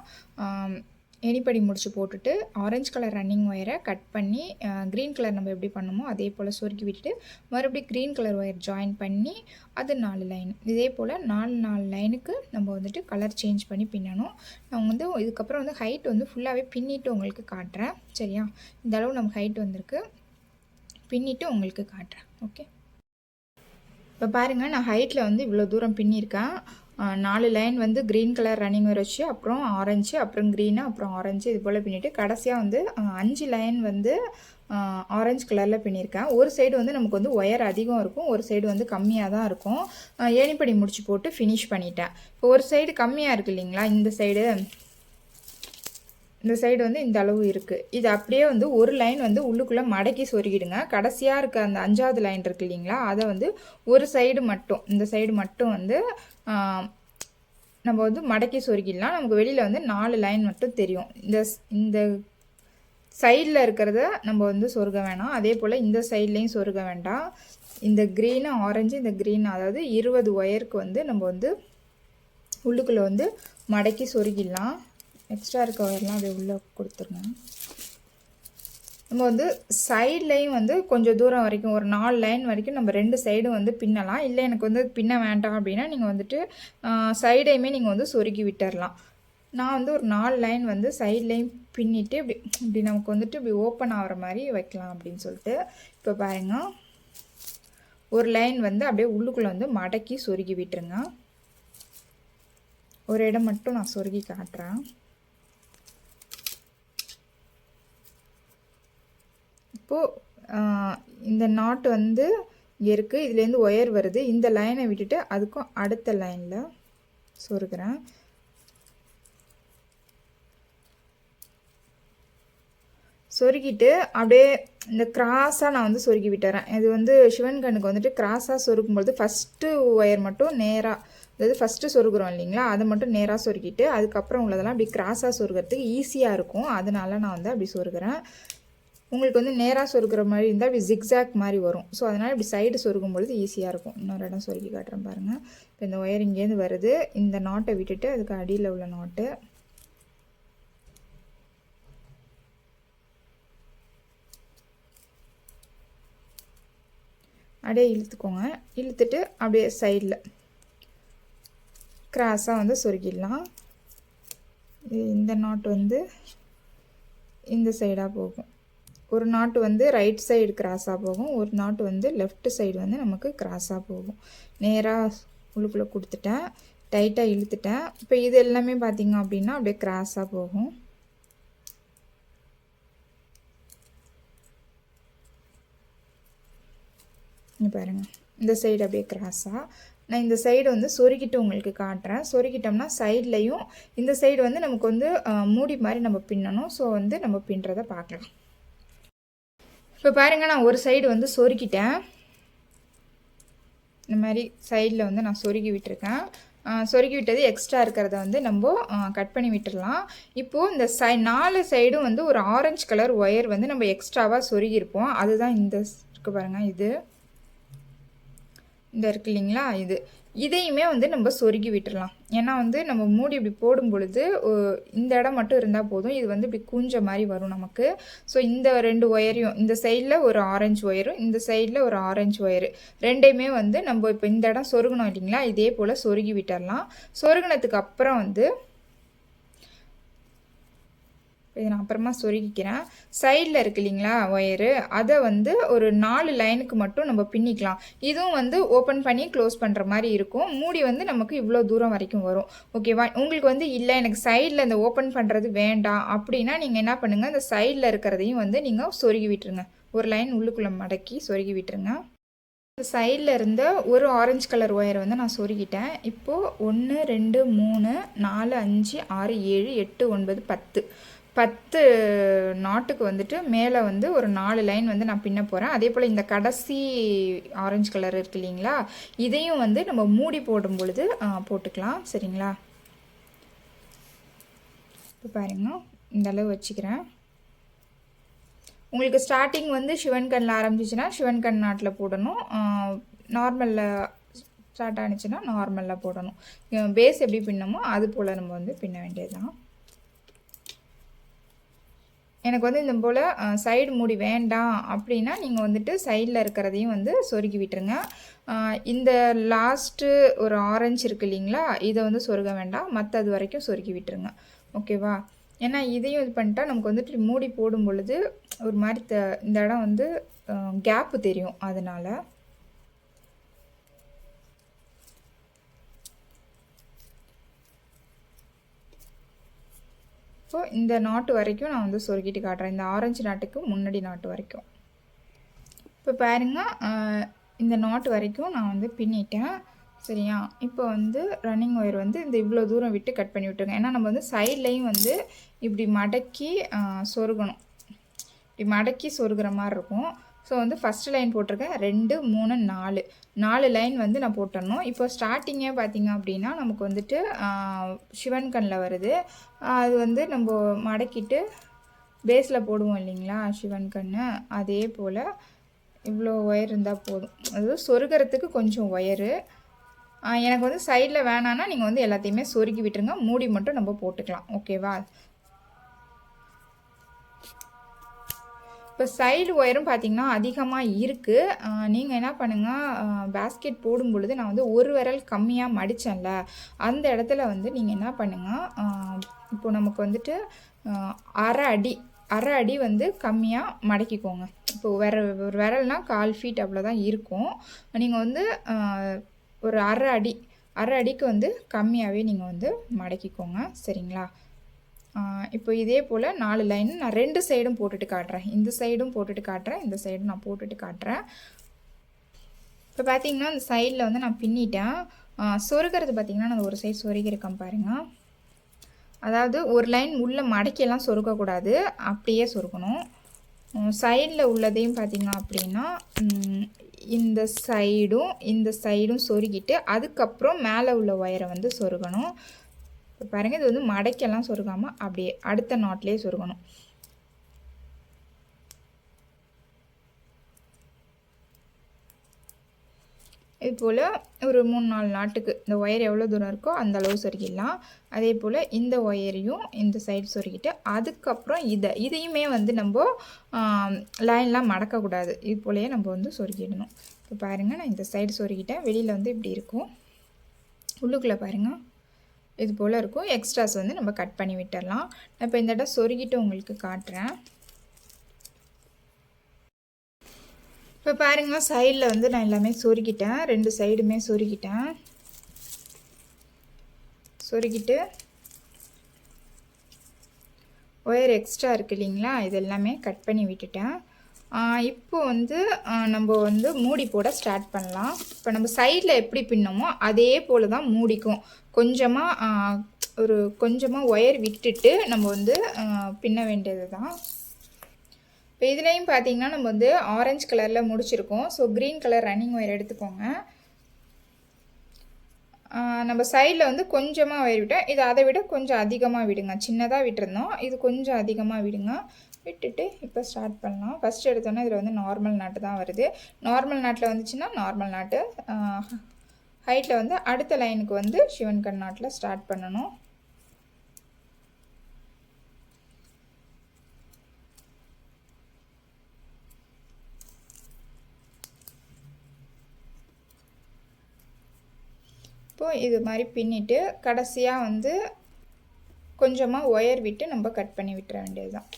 ஏணிப்படி முடிச்சு போட்டுட்டு ஆரஞ்சு கலர் ரன்னிங் ஒயரை கட் பண்ணி க்ரீன் கலர் நம்ம எப்படி பண்ணுமோ அதே போல் சொருக்கி விட்டுட்டு மறுபடியும் க்ரீன் கலர் ஒயர் ஜாயின் பண்ணி அது 4 லைன். இதே போல் 4 லைனுக்கு நம்ம வந்துட்டு கலர் சேஞ்ச் பண்ணி பின்னணும். நான் வந்து இதுக்கப்புறம் வந்து ஹைட் வந்து ஃபுல்லாகவே பின்னிட்டு உங்களுக்கு காட்டுறேன். சரியா? இந்த அளவு நம்ம ஹைட் வந்திருக்கு. பின்னிட்டு உங்களுக்கு காட்டுறேன். ஓகே, இப்போ பாருங்கள், நான் ஹைட்டில் வந்து இவ்வளோ தூரம் பின்னியிருக்கேன். 4 லைன் வந்து க்ரீன் கலர் ரன்னிங் ஒயர் வச்சு அப்புறம் ஆரஞ்சு அப்புறம் க்ரீனு அப்புறம் ஆரஞ்சு இது போல் பின்னிட்டு கடைசியாக வந்து 5 லைன் வந்து ஆரஞ்சு கலரில் பின்னியிருக்கேன். ஒரு சைடு வந்து நமக்கு வந்து ஒயர் அதிகம் இருக்கும், ஒரு சைடு வந்து கம்மியாக தான் இருக்கும். ஏணிப்படி முடிச்சு போட்டு ஃபினிஷ் பண்ணிட்டேன். இப்போ ஒரு சைடு கம்மியாக இருக்குது இல்லைங்களா, இந்த சைடு வந்து இந்த அளவு இருக்குது. இது அப்படியே வந்து ஒரு லைன் வந்து உள்ளுக்குள்ளே மடக்கி சொருகிடுங்க. கடைசியாக இருக்க அந்த 5வது லைன் இருக்குது இல்லைங்களா, அதை வந்து ஒரு சைடு மட்டும் இந்த சைடு மட்டும் வந்து நம்ம வந்து மடக்கி சொருகிடலாம். நமக்கு வெளியில் வந்து 4 லைன் மட்டும் தெரியும். இந்த சைடில் இருக்கிறத நம்ம வந்து சொருக வேணாம். அதே போல் இந்த சைட்லேயும் சொருக வேண்டாம். இந்த க்ரீனு ஆரஞ்சு இந்த க்ரீன் அதாவது 20 ஒயருக்கு வந்து நம்ம வந்து உள்ளுக்குள்ளே வந்து மடக்கி சொருகிடலாம். எக்ஸ்ட்ரா இருக்க ஒயர்லாம் அப்படியே உள்ளே கொடுத்துருங்க. நம்ம வந்து சைட்லேயும் வந்து கொஞ்சம் தூரம் வரைக்கும் ஒரு 4 லைன் வரைக்கும் நம்ம 2 சைடும் வந்து பின்னலாம். இல்லை எனக்கு வந்து பின்ன வேண்டாம் அப்படின்னா நீங்கள் வந்துட்டு சைடையுமே நீங்கள் வந்து சொருகி விட்டுடலாம். நான் வந்து ஒரு 4 லைன் வந்து சைட்லேயும் பின்னிட்டு இப்படி நமக்கு வந்துட்டு இப்படி ஓப்பன் ஆகிற மாதிரி வைக்கலாம் அப்படின்னு சொல்லிட்டு. இப்போ பாருங்கள், ஒரு லைன் வந்து அப்படியே உள்ளுக்குள்ளே வந்து மடக்கி சொருகி விட்டுருங்க. ஒரு இடம் மட்டும் நான் சொருகி காட்டுறேன். இப்போது இந்த நாட்டு வந்து இங்கே இருக்குது, இதுலேருந்து ஒயர் வருது. இந்த லைனை விட்டுட்டு அதுக்கும் அடுத்த லைனில் சொருகிறேன். சொருகிட்டு அப்படியே இந்த கிராஸாக நான் வந்து சொருகி விட்டுறேன். இது வந்து சிவன்கண்ணுக்கு வந்துட்டு கிராஸாக சொருக்கும்பொழுது ஃபஸ்ட்டு ஒயர் மட்டும் நேராக, அதாவது ஃபஸ்ட்டு சொருகிறோம் இல்லைங்களா, அதை மட்டும் நேராக சொருகிட்டு அதுக்கப்புறம் உள்ளதெல்லாம் அப்படி கிராஸாக சொருகிறதுக்கு ஈஸியாக இருக்கும். அதனால நான் வந்து அப்படி சொருகிறேன். உங்களுக்கு வந்து நேராக சொருகிற மாதிரி இருந்தால் இப்படி ஜிக்ஸாக் மாதிரி வரும். ஸோ அதனால் இப்படி சைடு சொருகும் பொழுது ஈஸியாக இருக்கும். இன்னொரு இடம் சொருகி காட்டுறேன் பாருங்கள். இப்போ இந்த ஒயர் இங்கேருந்து வருது. இந்த நாட்டை விட்டுட்டு அதுக்கு அடியில் உள்ள நாட்டு அப்படியே இழுத்துக்கோங்க. இழுத்துட்டு அப்படியே சைடில் கிராஸாக வந்து சொருகிடலாம். இந்த நாட் வந்து இந்த சைடாக போகும். ஒரு நாட்டு வந்து ரைட் சைடு கிராஸாக போகும், ஒரு நாட்டு வந்து லெஃப்ட் சைடு வந்து நமக்கு கிராஸாக போகும். நேராக உள்ளுக்குள்ளே கொடுத்துட்டேன், டைட்டாக இழுத்துட்டேன். இப்போ இது எல்லாமே பார்த்திங்க அப்படின்னா அப்படியே கிராஸாக போகும். இங்கே பாருங்கள், இந்த சைடு அப்படியே கிராஸாக. நான் இந்த சைடு வந்து சொருகிட்டு உங்களுக்கு காட்டுறேன். சொருகிட்டோம்னா சைட்லேயும் இந்த சைடு வந்து நமக்கு வந்து மூடி மாதிரி நம்ம பின்னணும். ஸோ வந்து நம்ம பின்னுறதை பார்க்கலாம். இப்போ பாருங்கள், நான் ஒரு சைடு வந்து சொருகிட்டேன். இந்த மாதிரி சைடில் வந்து நான் சொருகி விட்டுருக்கேன். சொருகி விட்டது எக்ஸ்ட்ரா இருக்கிறத வந்து நம்ம கட் பண்ணி விட்டுடலாம். இப்போது இந்த 4 சைடும் வந்து ஒரு ஆரஞ்சு கலர் ஒயர் வந்து நம்ம எக்ஸ்ட்ராவாக சொருகியிருப்போம். அதுதான் இந்த இருக்குது பாருங்கள், இந்த இருக்குது இல்லைங்களா, இதையுமே வந்து நம்ம சொருகி விட்டுடலாம். ஏன்னா வந்து நம்ம மூடி இப்படி போடும் பொழுது இந்த இடம் மட்டும் இருந்தால் போதும், இது வந்து இப்படி கூஞ்ச மாதிரி வரும் நமக்கு. ஸோ இந்த 2 ஒயரையும், இந்த சைடில் ஒரு ஆரஞ்சு ஒயரும் இந்த சைடில் ஒரு ஆரஞ்சு ஒயரு, ரெண்டையுமே வந்து நம்ம இப்போ இந்த இடம் சொருகணும் இல்லைங்களா, இதே போல் சொருகி விட்டுடலாம். சொருகினதுக்கு அப்புறம் வந்து இதை நான் அப்புறமா சொருகிக்கிறேன். சைடில் இருக்குது இல்லைங்களா ஒயரு, அதை வந்து ஒரு 4 லைனுக்கு மட்டும் நம்ம பின்னிக்கலாம். இதுவும் வந்து ஓப்பன் பண்ணி க்ளோஸ் பண்ணுற மாதிரி இருக்கும். மூடி வந்து நமக்கு இவ்வளோ தூரம் வரைக்கும் வரும். ஓகேவா? உங்களுக்கு வந்து இல்லை எனக்கு சைடில் இந்த ஓப்பன் பண்ணுறது வேண்டாம் அப்படின்னா நீங்கள் என்ன பண்ணுங்கள், இந்த சைடில் இருக்கிறதையும் வந்து நீங்கள் சொருகி விட்டுருங்க. ஒரு லைன் உள்ளுக்குள்ளே மடக்கி சொருகி விட்டுருங்க. இந்த சைடில் இருந்த ஒரு ஆரஞ்சு கலர் ஒயரை வந்து நான் சொருகிட்டேன். இப்போது 1 2 3 4 5 6 7 8 9 10 நாட்டுக்கு வந்துட்டு மேலே வந்து ஒரு 4 லைன் வந்து நான் பின்ன போகிறேன். அதே போல் இந்த கடைசி ஆரஞ்சு கலர் இருக்கு இல்லைங்களா, இதையும் வந்து நம்ம மூடி போடும் பொழுது போட்டுக்கலாம். சரிங்களா? இப்போ பாருங்க, இந்த அளவு வச்சுக்கிறேன். உங்களுக்கு ஸ்டார்டிங் வந்து சிவன் கண்ணில் ஆரம்பிச்சிச்சுன்னா சிவன் கண் நாட்டில் போடணும். நார்மலில் ஸ்டார்ட் ஆனிச்சுன்னா நார்மலில் போடணும். பேஸ் எப்படி பின்னமோ அது போல் நம்ம வந்து பின்ன வேண்டியது தான். எனக்கு வந்து இந்த போல் சைடு மூடி வேண்டாம் அப்படின்னா நீங்கள் வந்துட்டு சைடில் இருக்கிறதையும் வந்து சொருகி விட்டுருங்க. இந்த லாஸ்ட்டு ஒரு ஆரஞ்சு இருக்குது இல்லைங்களா, இதை வந்து சொருக வேண்டாம், மற்றது வரைக்கும் சொருகி விட்டுருங்க. ஓகேவா? ஏன்னா இதையும் இது பண்ணிட்டா நமக்கு வந்துட்டு மூடி போடும் பொழுது ஒரு மாதிரி இந்த இடம் வந்து கேப்பு தெரியும். அதனால் ஸோ இந்த நாட்டு வரைக்கும் நான் வந்து சொருகிட்டு காட்டுறேன். இந்த ஆரஞ்சு நாட்டுக்கு முன்னாடி நாட்டு வரைக்கும். இப்போ பாருங்கள், இந்த நாட்டு வரைக்கும் நான் வந்து பின்னிட்டேன். சரியா? இப்போ வந்து ரன்னிங் ஒயர் வந்து இந்த இவ்வளோ தூரம் விட்டு கட் பண்ணி விட்டுருங்க. ஏன்னா நம்ம வந்து சைட்லேயும் வந்து இப்படி மடக்கி சொருகணும். இப்படி மடக்கி சொருகிற மாதிரி இருக்கும். ஸோ வந்து ஃபஸ்ட்டு லைன் போட்டிருக்கேன், 2 3 4 லைன் வந்து நான் போட்டுடணும். இப்போ ஸ்டார்டிங்கே பார்த்திங்க அப்படின்னா நமக்கு வந்துட்டு சிவன் கண்ணில் வருது. அது வந்து நம்ம மடக்கிட்டு பேஸில் போடுவோம் இல்லைங்களா சிவன் கண், அதே போல் இவ்வளோ ஒயர் இருந்தால் போதும். அதாவது சொருகிறதுக்கு கொஞ்சம் ஒயரு. எனக்கு வந்து சைடில் வேணான்னா நீங்கள் வந்து எல்லாத்தையுமே சொருகி விட்டுருங்க, மூடி மட்டும் நம்ம போட்டுக்கலாம். ஓகேவா? இப்போ சைடு ஒயரும் பார்த்திங்கன்னா அதிகமாக இருக்குது. நீங்கள் என்ன பண்ணுங்கள், பேஸ்கெட் போடும் பொழுது நான் வந்து ஒரு விரல் கம்மியாக மடித்தேன்ல, அந்த இடத்துல வந்து நீங்கள் என்ன பண்ணுங்கள், இப்போ நமக்கு வந்துட்டு அரை அடி வந்து கம்மியாக மடக்கிக்கோங்க. இப்போ ஒரு விரல்னால் 1/4 ஃபீட் அவ்வளோதான் இருக்கும். நீங்கள் வந்து ஒரு அரை அடிக்கு வந்து கம்மியாகவே நீங்கள் வந்து மடக்கிக்கோங்க. சரிங்களா? இப்போ இதே போல் 4 லைன் நான் 2 சைடும் போட்டுட்டு காட்டுறேன். இந்த சைடும் போட்டுட்டு காட்டுறேன், இந்த சைடும் நான் போட்டுட்டு காட்டுறேன். இப்போ பார்த்தீங்கன்னா இந்த சைடில் வந்து நான் பின்னிட்டேன். சொருகிறது பார்த்திங்கன்னா நான் ஒரு சைடு சொருகிருக்கேன் பாருங்கள். அதாவது ஒரு லைன் உள்ளே மடக்கியெல்லாம் சொருகக்கூடாது, அப்படியே சொருகணும். சைடில் உள்ளதையும் பார்த்திங்க அப்படின்னா இந்த சைடும் சொருகிட்டு அதுக்கப்புறம் மேலே உள்ள ஒயரை வந்து சொருகணும். இப்போ பாருங்கள், இது வந்து மடக்கெல்லாம் சொருகாமல் அப்படியே அடுத்த நாட்லேயே சொருகணும். இது போல் ஒரு 3-4 நாட்டுக்கு இந்த ஒயர் எவ்வளோ தூரம் இருக்கோ அந்த அளவு சொருகிடலாம். அதே போல் இந்த ஒயரையும் இந்த சைடு சொருகிட்டு அதுக்கப்புறம் இதையுமே வந்து நம்ம லைன்லாம் மடக்கக்கூடாது. இது போலயே நம்ம வந்து சொருகிடணும். இப்போ பாருங்கள், நான் இந்த சைடு சொருகிட்டேன். வெளியில் வந்து இப்படி இருக்கும். உள்ளுக்குள்ளே பாருங்கள் இது போல் இருக்கும். எக்ஸ்ட்ராஸ் வந்து நம்ம கட் பண்ணி விட்டுடலாம். நான் இப்போ இந்த இடம் சொருகிட்டு உங்களுக்கு காட்டுறேன். இப்போ பாருங்கள், சைடில் வந்து நான் எல்லாமே சொருகிட்டேன். 2 சைடுமே சொருகிட்டேன். சொருகிட்டு ஒயர் எக்ஸ்ட்ரா இருக்குது இல்லைங்களா, இது எல்லாமே கட் பண்ணி விட்டுட்டேன். இப்போ வந்து நம்ம வந்து மூடி போட ஸ்டார்ட் பண்ணலாம். இப்போ நம்ம சைடில் எப்படி பின்னோமோ அதே போல் தான் மூடிக்கும். கொஞ்சமாக ஒயர் விட்டுட்டு நம்ம வந்து பின்ன வேண்டியது தான். இப்போ இதுலேயும் பார்த்தீங்கன்னா நம்ம வந்து ஆரஞ்சு கலரில் முடிச்சிருக்கோம். So green colour running wire எடுத்துக்கோங்க. நம்ம சைடில் வந்து கொஞ்சமாக ஒயர் விட்டேன். இது அதை விட கொஞ்சம் அதிகமாக விடுங்க. சின்னதாக விட்டுருந்தோம், இது கொஞ்சம் அதிகமாக விடுங்க. விட்டுட்டு இப்போ ஸ்டார்ட் பண்ணலாம். ஃபஸ்ட் எடுத்தோன்னே இதில் வந்து நார்மல் நாட்டு தான் வருது. நார்மல் நாட்டில் வந்துச்சுன்னா நார்மல் நாட்டு, ஹைட்டில் வந்து அடுத்த லைனுக்கு வந்து சிவன் கண் நாட்டில் ஸ்டார்ட் பண்ணணும். இப்போது இது மாதிரி பின்னிட்டு கடைசியாக வந்து கொஞ்சமாக ஒயர் விட்டு நம்ம கட் பண்ணி விட்டுற வேண்டியது தான்.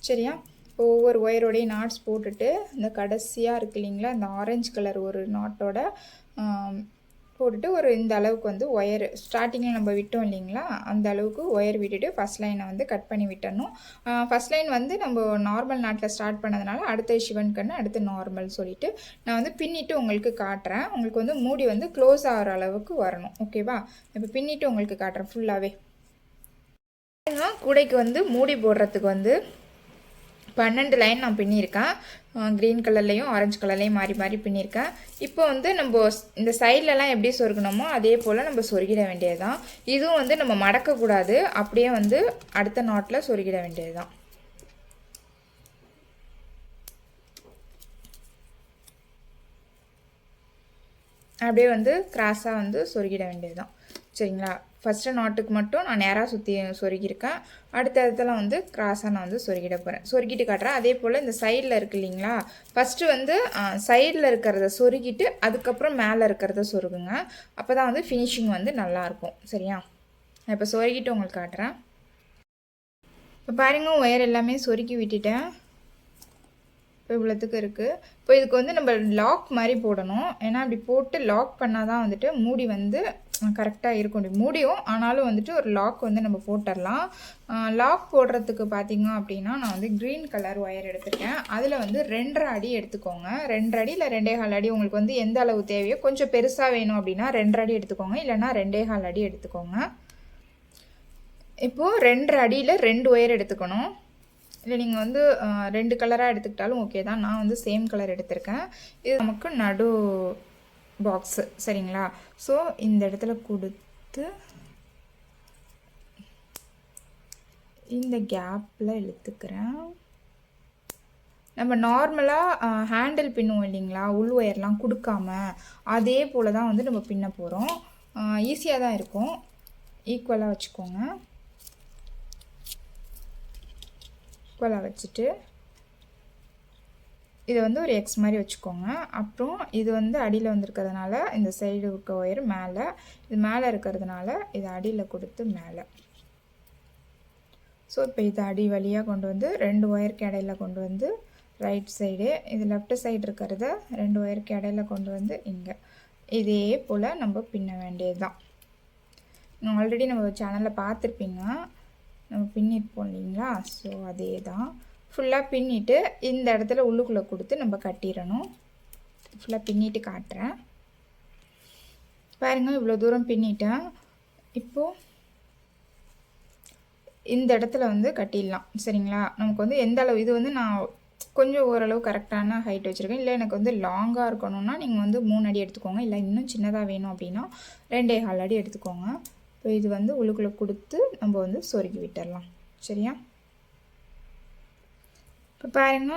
சரியா? இப்போ ஒவ்வொரு ஒயரோடையும் நாட்ஸ் போட்டுட்டு இந்த கடைசியாக இருக்கு இல்லைங்களா, இந்த ஆரஞ்சு கலர் ஒரு நாட்டோட போட்டுட்டு ஒரு இந்த அளவுக்கு வந்து ஒயர் ஸ்டார்டிங்கில் நம்ம விட்டோம் இல்லைங்களா, அந்த அளவுக்கு ஒயர் விட்டுட்டு ஃபஸ்ட் லைனை வந்து கட் பண்ணி விட்டணும். ஃபஸ்ட் லைன் வந்து நம்ம நார்மல் நாட்டில் ஸ்டார்ட் பண்ணதுனால அடுத்த சிவன் கண்ணு அடுத்து நார்மல் சொல்லிவிட்டு நான் வந்து பின்னிட்டு உங்களுக்கு காட்டுறேன். உங்களுக்கு வந்து மூடி வந்து க்ளோஸ் ஆகிற அளவுக்கு வரணும். ஓகேவா? இப்போ பின்னிட்டு உங்களுக்கு காட்டுறேன் ஃபுல்லாகவே. கூடைக்கு வந்து மூடி போடுறதுக்கு வந்து 12 லைன் நான் பின்னியிருக்கேன். க்ரீன் கலர்லேயும் ஆரஞ்சு கலர்லேயும் மாறி மாறி பின்னியிருக்கேன். இப்போ வந்து நம்ம இந்த சைட்லலாம் எப்படி சொருகணுமோ அதே போல் நம்ம சொருகிட வேண்டியது தான். இதுவும் வந்து நம்ம மடக்கக்கூடாது, அப்படியே வந்து அடுத்த நாட்டில் சொருகிட வேண்டியது தான். அப்படியே வந்து கிராஸாக வந்து சொருகிட வேண்டியது தான். சரிங்களா? ஃபஸ்ட்டு நாட்டுக்கு மட்டும் நான் நேராக சுற்றி சொருகியிருக்கேன். அடுத்த இடத்துல வந்து கிராஸாக நான் வந்து சொருகிட போகிறேன். சொருகிட்டு காட்டுறேன். அதே போல் இந்த சைடில் இருக்குது இல்லைங்களா, ஃபஸ்ட்டு வந்து சைடில் இருக்கிறத சொருகிட்டு அதுக்கப்புறம் மேலே இருக்கிறத சொருகுங்க. அப்போ தான் வந்து ஃபினிஷிங் வந்து நல்லாயிருக்கும். சரியா? நான் இப்போ சொருகிட்டு உங்களுக்கு காட்டுறேன். இப்போ பாருங்கள், ஒயர் எல்லாமே சொருக்கி விட்டுட்டேன். இப்போ இவ்வளோத்துக்கு இருக்குது. இப்போ இதுக்கு வந்து நம்ம லாக் மாதிரி போடணும். ஏன்னா அப்படி போட்டு லாக் பண்ணால் தான் வந்துட்டு மூடி வந்து கரெக்டாக இருக்கும். மூடியும் ஆனாலும் வந்துட்டு ஒரு லாக் வந்து நம்ம போட்டுடலாம். லாக் போடுறதுக்கு பார்த்திங்க அப்படின்னா நான் வந்து க்ரீன் கலர் ஒயர் எடுத்துருக்கேன். அதில் வந்து 2.5 அடி எடுத்துக்கோங்க. 2 அடி இல்லை 2.25 அடி உங்களுக்கு வந்து எந்த அளவு தேவையோ. கொஞ்சம் பெருசாக வேணும் அப்படின்னா 2 அடி எடுத்துக்கோங்க, இல்லைன்னா 2.25 அடி எடுத்துக்கோங்க. இப்போது 2 அடியில் 2 ஒயர் எடுத்துக்கணும். இல்லை நீங்கள் வந்து 2 கலராக எடுத்துக்கிட்டாலும் ஓகே தான். நான் வந்து சேம் கலர் எடுத்திருக்கேன். இது நமக்கு நடு பாக்ஸு. சரிங்களா? ஸோ இந்த இடத்துல கொடுத்து இந்த கேப்பில் இழுத்துக்கிறேன். நம்ம நார்மலாக ஹேண்டில் பின்னுவோம் இல்லைங்களா, உள் ஒயர்லாம் கொடுக்காம அதே போல் தான் வந்து நம்ம பின்ன போகிறோம். ஈஸியாக தான் இருக்கும். ஈக்குவலாக வச்சுக்கோங்க. ஈக்குவலாக வச்சுட்டு இதை வந்து ஒரு எக்ஸ் மாதிரி வச்சுக்கோங்க. அப்புறம் இது வந்து அடியில் வந்துருக்கிறதுனால இந்த சைடு இருக்க ஒயர் மேலே, இது மேலே இருக்கிறதுனால இது அடியில் கொடுத்து மேலே. ஸோ இப்போ இது அடி வழியாக கொண்டு வந்து 2 ஒயருக்கு இடையில கொண்டு வந்து ரைட் சைடு, இது லெஃப்ட் சைடு இருக்கிறத 2 ஒயருக்கு இடையில கொண்டு வந்து இங்கே. இதே போல் நம்ம பின்ன வேண்டியது தான். ஆல்ரெடி நம்ம சேனலில் பார்த்துருப்பீங்க, நம்ம பின்னிருப்போம் இல்லைங்களா. ஸோ அதே தான் ஃபுல்லாக பின்னிட்டு இந்த இடத்துல உள்ளுக்குள்ளே கொடுத்து நம்ம கட்டிடணும். ஃபுல்லாக பின்னிட்டு காட்டுறேன். பாருங்கள், இவ்வளோ தூரம் பின்னிட்டேன். இப்போது இந்த இடத்துல வந்து கட்டிடலாம். சரிங்களா? நமக்கு வந்து எந்த அளவு, இது வந்து நான் கொஞ்சம் ஓரளவு கரெக்டான ஹைட் வச்சுருக்கேன். இல்லை எனக்கு வந்து லாங்காக இருக்கணும்னா நீங்கள் வந்து 3 அடி எடுத்துக்கோங்க. இல்லை இன்னும் சின்னதாக வேணும் அப்படின்னா 2.25 அடி எடுத்துக்கோங்க. இப்போ இது வந்து உள்ளுக்குள்ளே கொடுத்து நம்ம வந்து சொருகி விட்டுடலாம். சரியா? இப்போ பாருங்கன்னா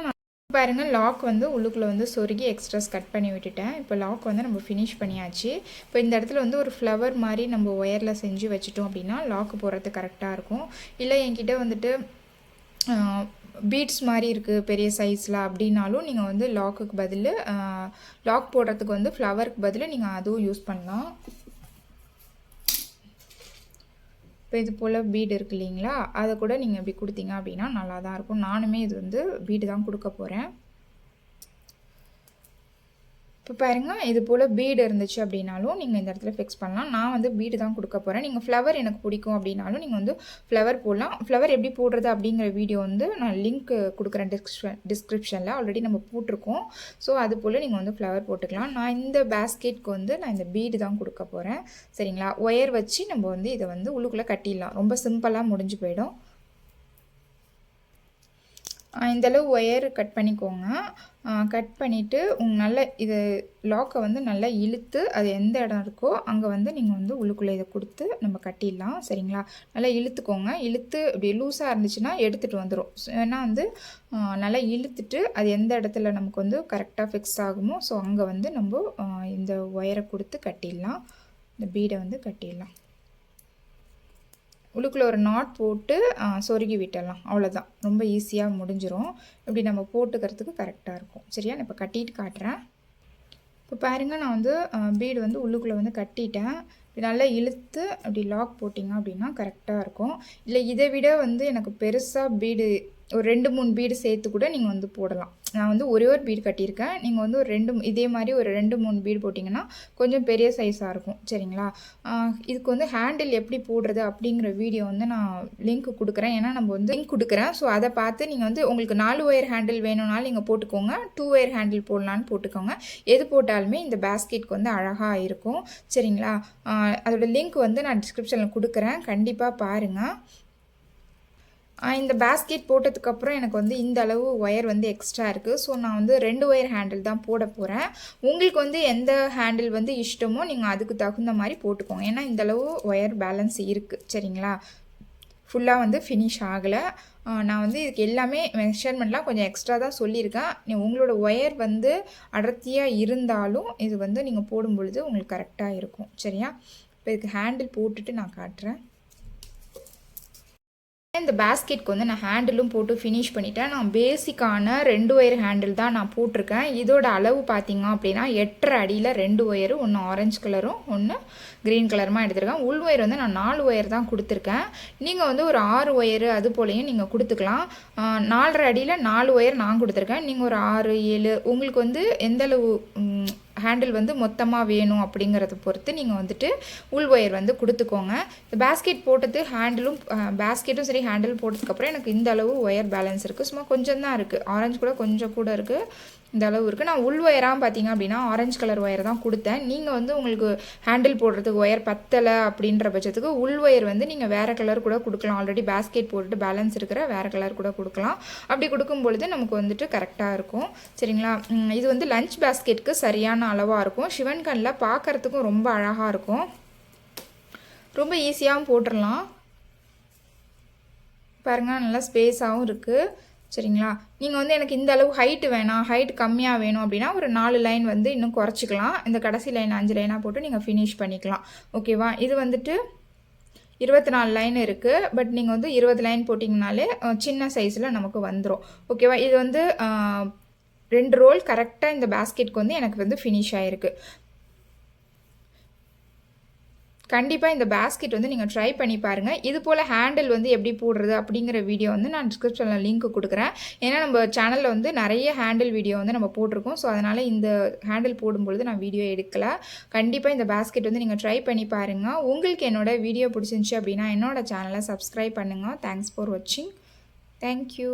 பாருங்கள் லாக் வந்து உள்ளுக்குள்ளே வந்து சொருகி எக்ஸ்ட்ராஸ் கட் பண்ணி விட்டுட்டேன். இப்போ லாக் வந்து நம்ம ஃபினிஷ் பண்ணியாச்சு. இப்போ இந்த இடத்துல வந்து ஒரு ஃப்ளவர் மாதிரி நம்ம ஒயரில் செஞ்சு வச்சுட்டோம் அப்படின்னா லாக்கு போடுறது கரெக்டாக இருக்கும். இல்லை என்கிட்ட வந்துட்டு பீட்ஸ் மாதிரி இருக்குது பெரிய சைஸில் அப்படின்னாலும் நீங்கள் வந்து லாக்குக்கு பதில் லாக் போடுறதுக்கு வந்து ஃப்ளவருக்கு பதில் நீங்கள் அதுவும் யூஸ் பண்ணலாம். இப்போ இது போல் பீடு இருக்குது இல்லைங்களா, அதை கூட நீங்கள் இப்படி கொடுத்தீங்க அப்படின்னா நல்லா தான் இருக்கும். நானுமே இது வந்து பீடு தான் கொடுக்க போகிறேன். இப்போ பாருங்கள் இது போல் பீடு இருந்துச்சு அப்படின்னாலும் நீங்கள் இந்த இடத்துல ஃபிக்ஸ் பண்ணலாம். நான் வந்து பீடு தான் கொடுக்க போகிறேன். நீங்கள் ஃப்ளவர் எனக்கு பிடிக்கும் அப்படின்னாலும் நீங்கள் வந்து ஃப்ளவர் போடலாம். ஃப்ளவர் எப்படி போடுறது அப்படிங்கிற வீடியோ வந்து நான் லிங்க் கொடுக்குறேன் டிஸ்கிரிப்ஷனில். ஆல்ரெடி நம்ம போட்டிருக்கோம். ஸோ அது போல் நீங்கள் வந்து ஃப்ளவர் போட்டுக்கலாம். நான் இந்த பேஸ்கெட்க்கு வந்து நான் இந்த பீடு தான் கொடுக்க போகிறேன். சரிங்களா, ஒயர் வச்சு நம்ம வந்து இதை வந்து உள்ளுக்குள்ளே கட்டிடலாம். ரொம்ப சிம்பிளாக முடிஞ்சு போயிடும். இந்தளவு ஒயர் கட் பண்ணிக்கோங்க. கட் பண்ணிவிட்டு நல்ல இது லாக்கை வந்து நல்லா இழுத்து அது எந்த இடம் இருக்கோ அங்கே வந்து நீங்கள் வந்து உள்ளுக்குள்ளே இதை கொடுத்து நம்ம கட்டிடலாம். சரிங்களா, நல்லா இழுத்துக்கோங்க. இழுத்து இப்படி லூஸாக இருந்துச்சுன்னா எடுத்துகிட்டு வந்துடும். ஏன்னா வந்து நல்லா இழுத்துட்டு அது எந்த இடத்துல நமக்கு வந்து கரெக்டாக ஃபிக்ஸ் ஆகுமோ ஸோ அங்கே வந்து நம்ம இந்த ஒயரை கொடுத்து கட்டிடலாம். இந்த பீடை வந்து கட்டிடலாம். உள்ளுக்குள்ளே ஒரு நாட் போட்டு சொருகி விட்டுடலாம். அவ்வளோதான், ரொம்ப ஈஸியாக முடிஞ்சிடும். இப்படி நம்ம போட்டுக்கிறதுக்கு கரெக்டாக இருக்கும். சரியா, நான் இப்போ கட்டிட்டு காட்டுறேன். இப்போ பாருங்கள் நான் வந்து பீடு வந்து உள்ளுக்குள்ளே வந்து கட்டிட்டேன். நல்லா இழுத்து அப்படி லாக் போட்டிங்க அப்படின்னா கரெக்டாக இருக்கும். இல்லை இதை விட வந்து எனக்கு பெருசாக பீடு ஒரு 2-3 பீடு சேர்த்து கூட நீங்கள் வந்து போடலாம். நான் வந்து ஒரே ஒரு பீடு கட்டியிருக்கேன். நீங்கள் வந்து ஒரு இதே மாதிரி ஒரு 2-3 பீடு போட்டிங்கன்னா கொஞ்சம் பெரிய சைஸாக இருக்கும். சரிங்களா, இதுக்கு வந்து ஹேண்டில் எப்படி போடுறது அப்படிங்கிற வீடியோ வந்து நான் லிங்க் கொடுக்குறேன். ஏன்னா நம்ம வந்து லிங்க் கொடுக்குறேன். ஸோ அதை பார்த்து நீங்கள் வந்து உங்களுக்கு 4 ஒயர் ஹேண்டில் வேணும்னாலும் நீங்கள் போட்டுக்கோங்க. 2 ஒயர் ஹேண்டில் போடலான்னு போட்டுக்கோங்க. எது போட்டாலுமே இந்த பேஸ்கெட்க்கு வந்து அழகாக இருக்கும். சரிங்களா, அதோட லிங்க் வந்து நான் டிஸ்கிரிப்ஷனில் கொடுக்குறேன். கண்டிப்பாக பாருங்கள். இந்த பேஸ்கெட் போட்டதுக்கப்புறம் எனக்கு வந்து இந்த அளவு ஒயர் வந்து எக்ஸ்ட்ரா இருக்குது. ஸோ நான் வந்து 2 ஒயர் ஹேண்டில் தான் போட போகிறேன். உங்களுக்கு வந்து எந்த ஹேண்டில் வந்து இஷ்டமோ நீங்கள் அதுக்கு தகுந்த மாதிரி போட்டுக்கோங்க. ஏன்னா இந்தளவு ஒயர் பேலன்ஸ் இருக்குது. சரிங்களா, ஃபுல்லாக வந்து ஃபினிஷ் ஆகலை. நான் வந்து இதுக்கு எல்லாமே மெஷர்மெண்ட்லாம் கொஞ்சம் எக்ஸ்ட்ரா தான் சொல்லியிருக்கேன். உங்களோட ஒயர் வந்து அடர்த்தியாக இருந்தாலும் இது வந்து நீங்கள் போடும் பொழுது உங்களுக்கு கரெக்டாக இருக்கும். சரியா, இப்போ இதுக்கு ஹேண்டில் போட்டுட்டு நான் காட்டுறேன். இந்த பேஸ்கெட்க்கு வந்து நான் ஹேண்டிலும் போட்டு ஃபினிஷ் பண்ணிட்டேன். நான் பேசிக்கான 2 ஒயர் ஹேண்டில் தான் நான் போட்டிருக்கேன். இதோட அளவு பார்த்தீங்க அப்படின்னா 8.5 அடியில் 2 ஒயரு, ஒன்று ஆரஞ்சு கலரும் ஒன்று க்ரீன் கலருமா எடுத்துருக்கேன். உள் ஒயர் வந்து நான் 4 ஒயர் தான் கொடுத்துருக்கேன். நீங்கள் வந்து ஒரு 6 ஒயரு அது போலையும் நீங்கள் கொடுத்துக்கலாம். 4.5 அடியில் 4 ஒயர் நான் கொடுத்துருக்கேன். நீங்கள் ஒரு 6, 7 உங்களுக்கு வந்து எந்தளவு ஹேண்டில் வந்து மொத்தமாக வேணும் அப்படிங்கிறத பொறுத்து நீங்கள் வந்துட்டு உள் ஒயர் வந்து கொடுத்துக்கோங்க. இந்த பேஸ்கெட் போட்டது ஹேண்டிலும் பேஸ்கெட்டும் சரி ஹேண்டில் போட்டதுக்கப்புறம் எனக்கு இந்த அளவு ஒயர் பேலன்ஸ் இருக்குது. சும்மா கொஞ்சம் தான் இருக்குது. ஆரஞ்சு கூட கொஞ்சம் கூட இருக்குது. இந்த அளவு இருக்குது. நான் உள் ஒயராக பார்த்தீங்க அப்படின்னா ஆரஞ்சு கலர் ஒயர் தான் கொடுத்தேன். நீங்கள் வந்து உங்களுக்கு ஹேண்டில் போடுறதுக்கு ஒயர் பத்தலை அப்படின்ற பட்சத்துக்கு உள் ஒயர் வந்து நீங்கள் வேறு கலர் கூட கொடுக்கலாம். ஆல்ரெடி பேஸ்கெட் போட்டுட்டு பேலன்ஸ் இருக்கிற வேறு கலர் கூட கொடுக்கலாம். அப்படி கொடுக்கும் பொழுது நமக்கு வந்துட்டு கரெக்டாக இருக்கும். சரிங்களா, இது வந்து லஞ்ச் பேஸ்கெட்டுக்கு சரியான அளவாக இருக்கும். சிவன்கனில் பார்க்குறதுக்கும் ரொம்ப அழகாக இருக்கும். ரொம்ப ஈஸியாகவும் போட்டுடலாம். பாருங்கள் நல்லா ஸ்பேஸாகவும் இருக்குது. சரிங்களா, நீங்கள் வந்து எனக்கு இந்த அளவு ஹைட்டு வேணாம், ஹைட் கம்மியாக வேணும் அப்படின்னா ஒரு 4 லைன் வந்து இன்னும் குறைச்சிக்கலாம். இந்த கடைசி லைன் 5 லைனாக போட்டு நீங்கள் ஃபினிஷ் பண்ணிக்கலாம். ஓகேவா, இது வந்துட்டு 24 லைன் இருக்குது. பட் நீங்கள் வந்து 20 லைன் போட்டிங்கனாலே சின்ன சைஸில் நமக்கு வந்துடும். ஓகேவா, இது வந்து 2 ரோல் கரெக்டாக இந்த பேஸ்கெட்க்கு வந்து எனக்கு வந்து ஃபினிஷ் ஆகிருக்கு. கண்டிப்பாக இந்த பேஸ்கெட் வந்து நீங்கள் ட்ரை பண்ணி பாருங்கள். இது போல் ஹேண்டில் வந்து எப்படி போடுறது அப்படிங்கிற வீடியோ வந்து நான் டிஸ்கிரிப்ஷனில் லிங்க் கொடுக்குறேன். ஏன்னா நம்ம சேனலில் வந்து நிறைய ஹேண்டில் வீடியோ வந்து நம்ம போட்டிருக்கோம். ஸோ அதனால் இந்த ஹேண்டில் போடும்பொழுது நான் வீடியோ எடுக்கலை. கண்டிப்பாக இந்த பேஸ்கெட் வந்து நீங்கள் ட்ரை பண்ணி பாருங்கள். உங்களுக்கு என்னோடய வீடியோ பிடிச்சிருந்துச்சி அப்படின்னா என்னோடய சேனலை சப்ஸ்கிரைப் பண்ணுங்கள். தேங்க்ஸ் ஃபார் வாட்சிங். தேங்க்யூ.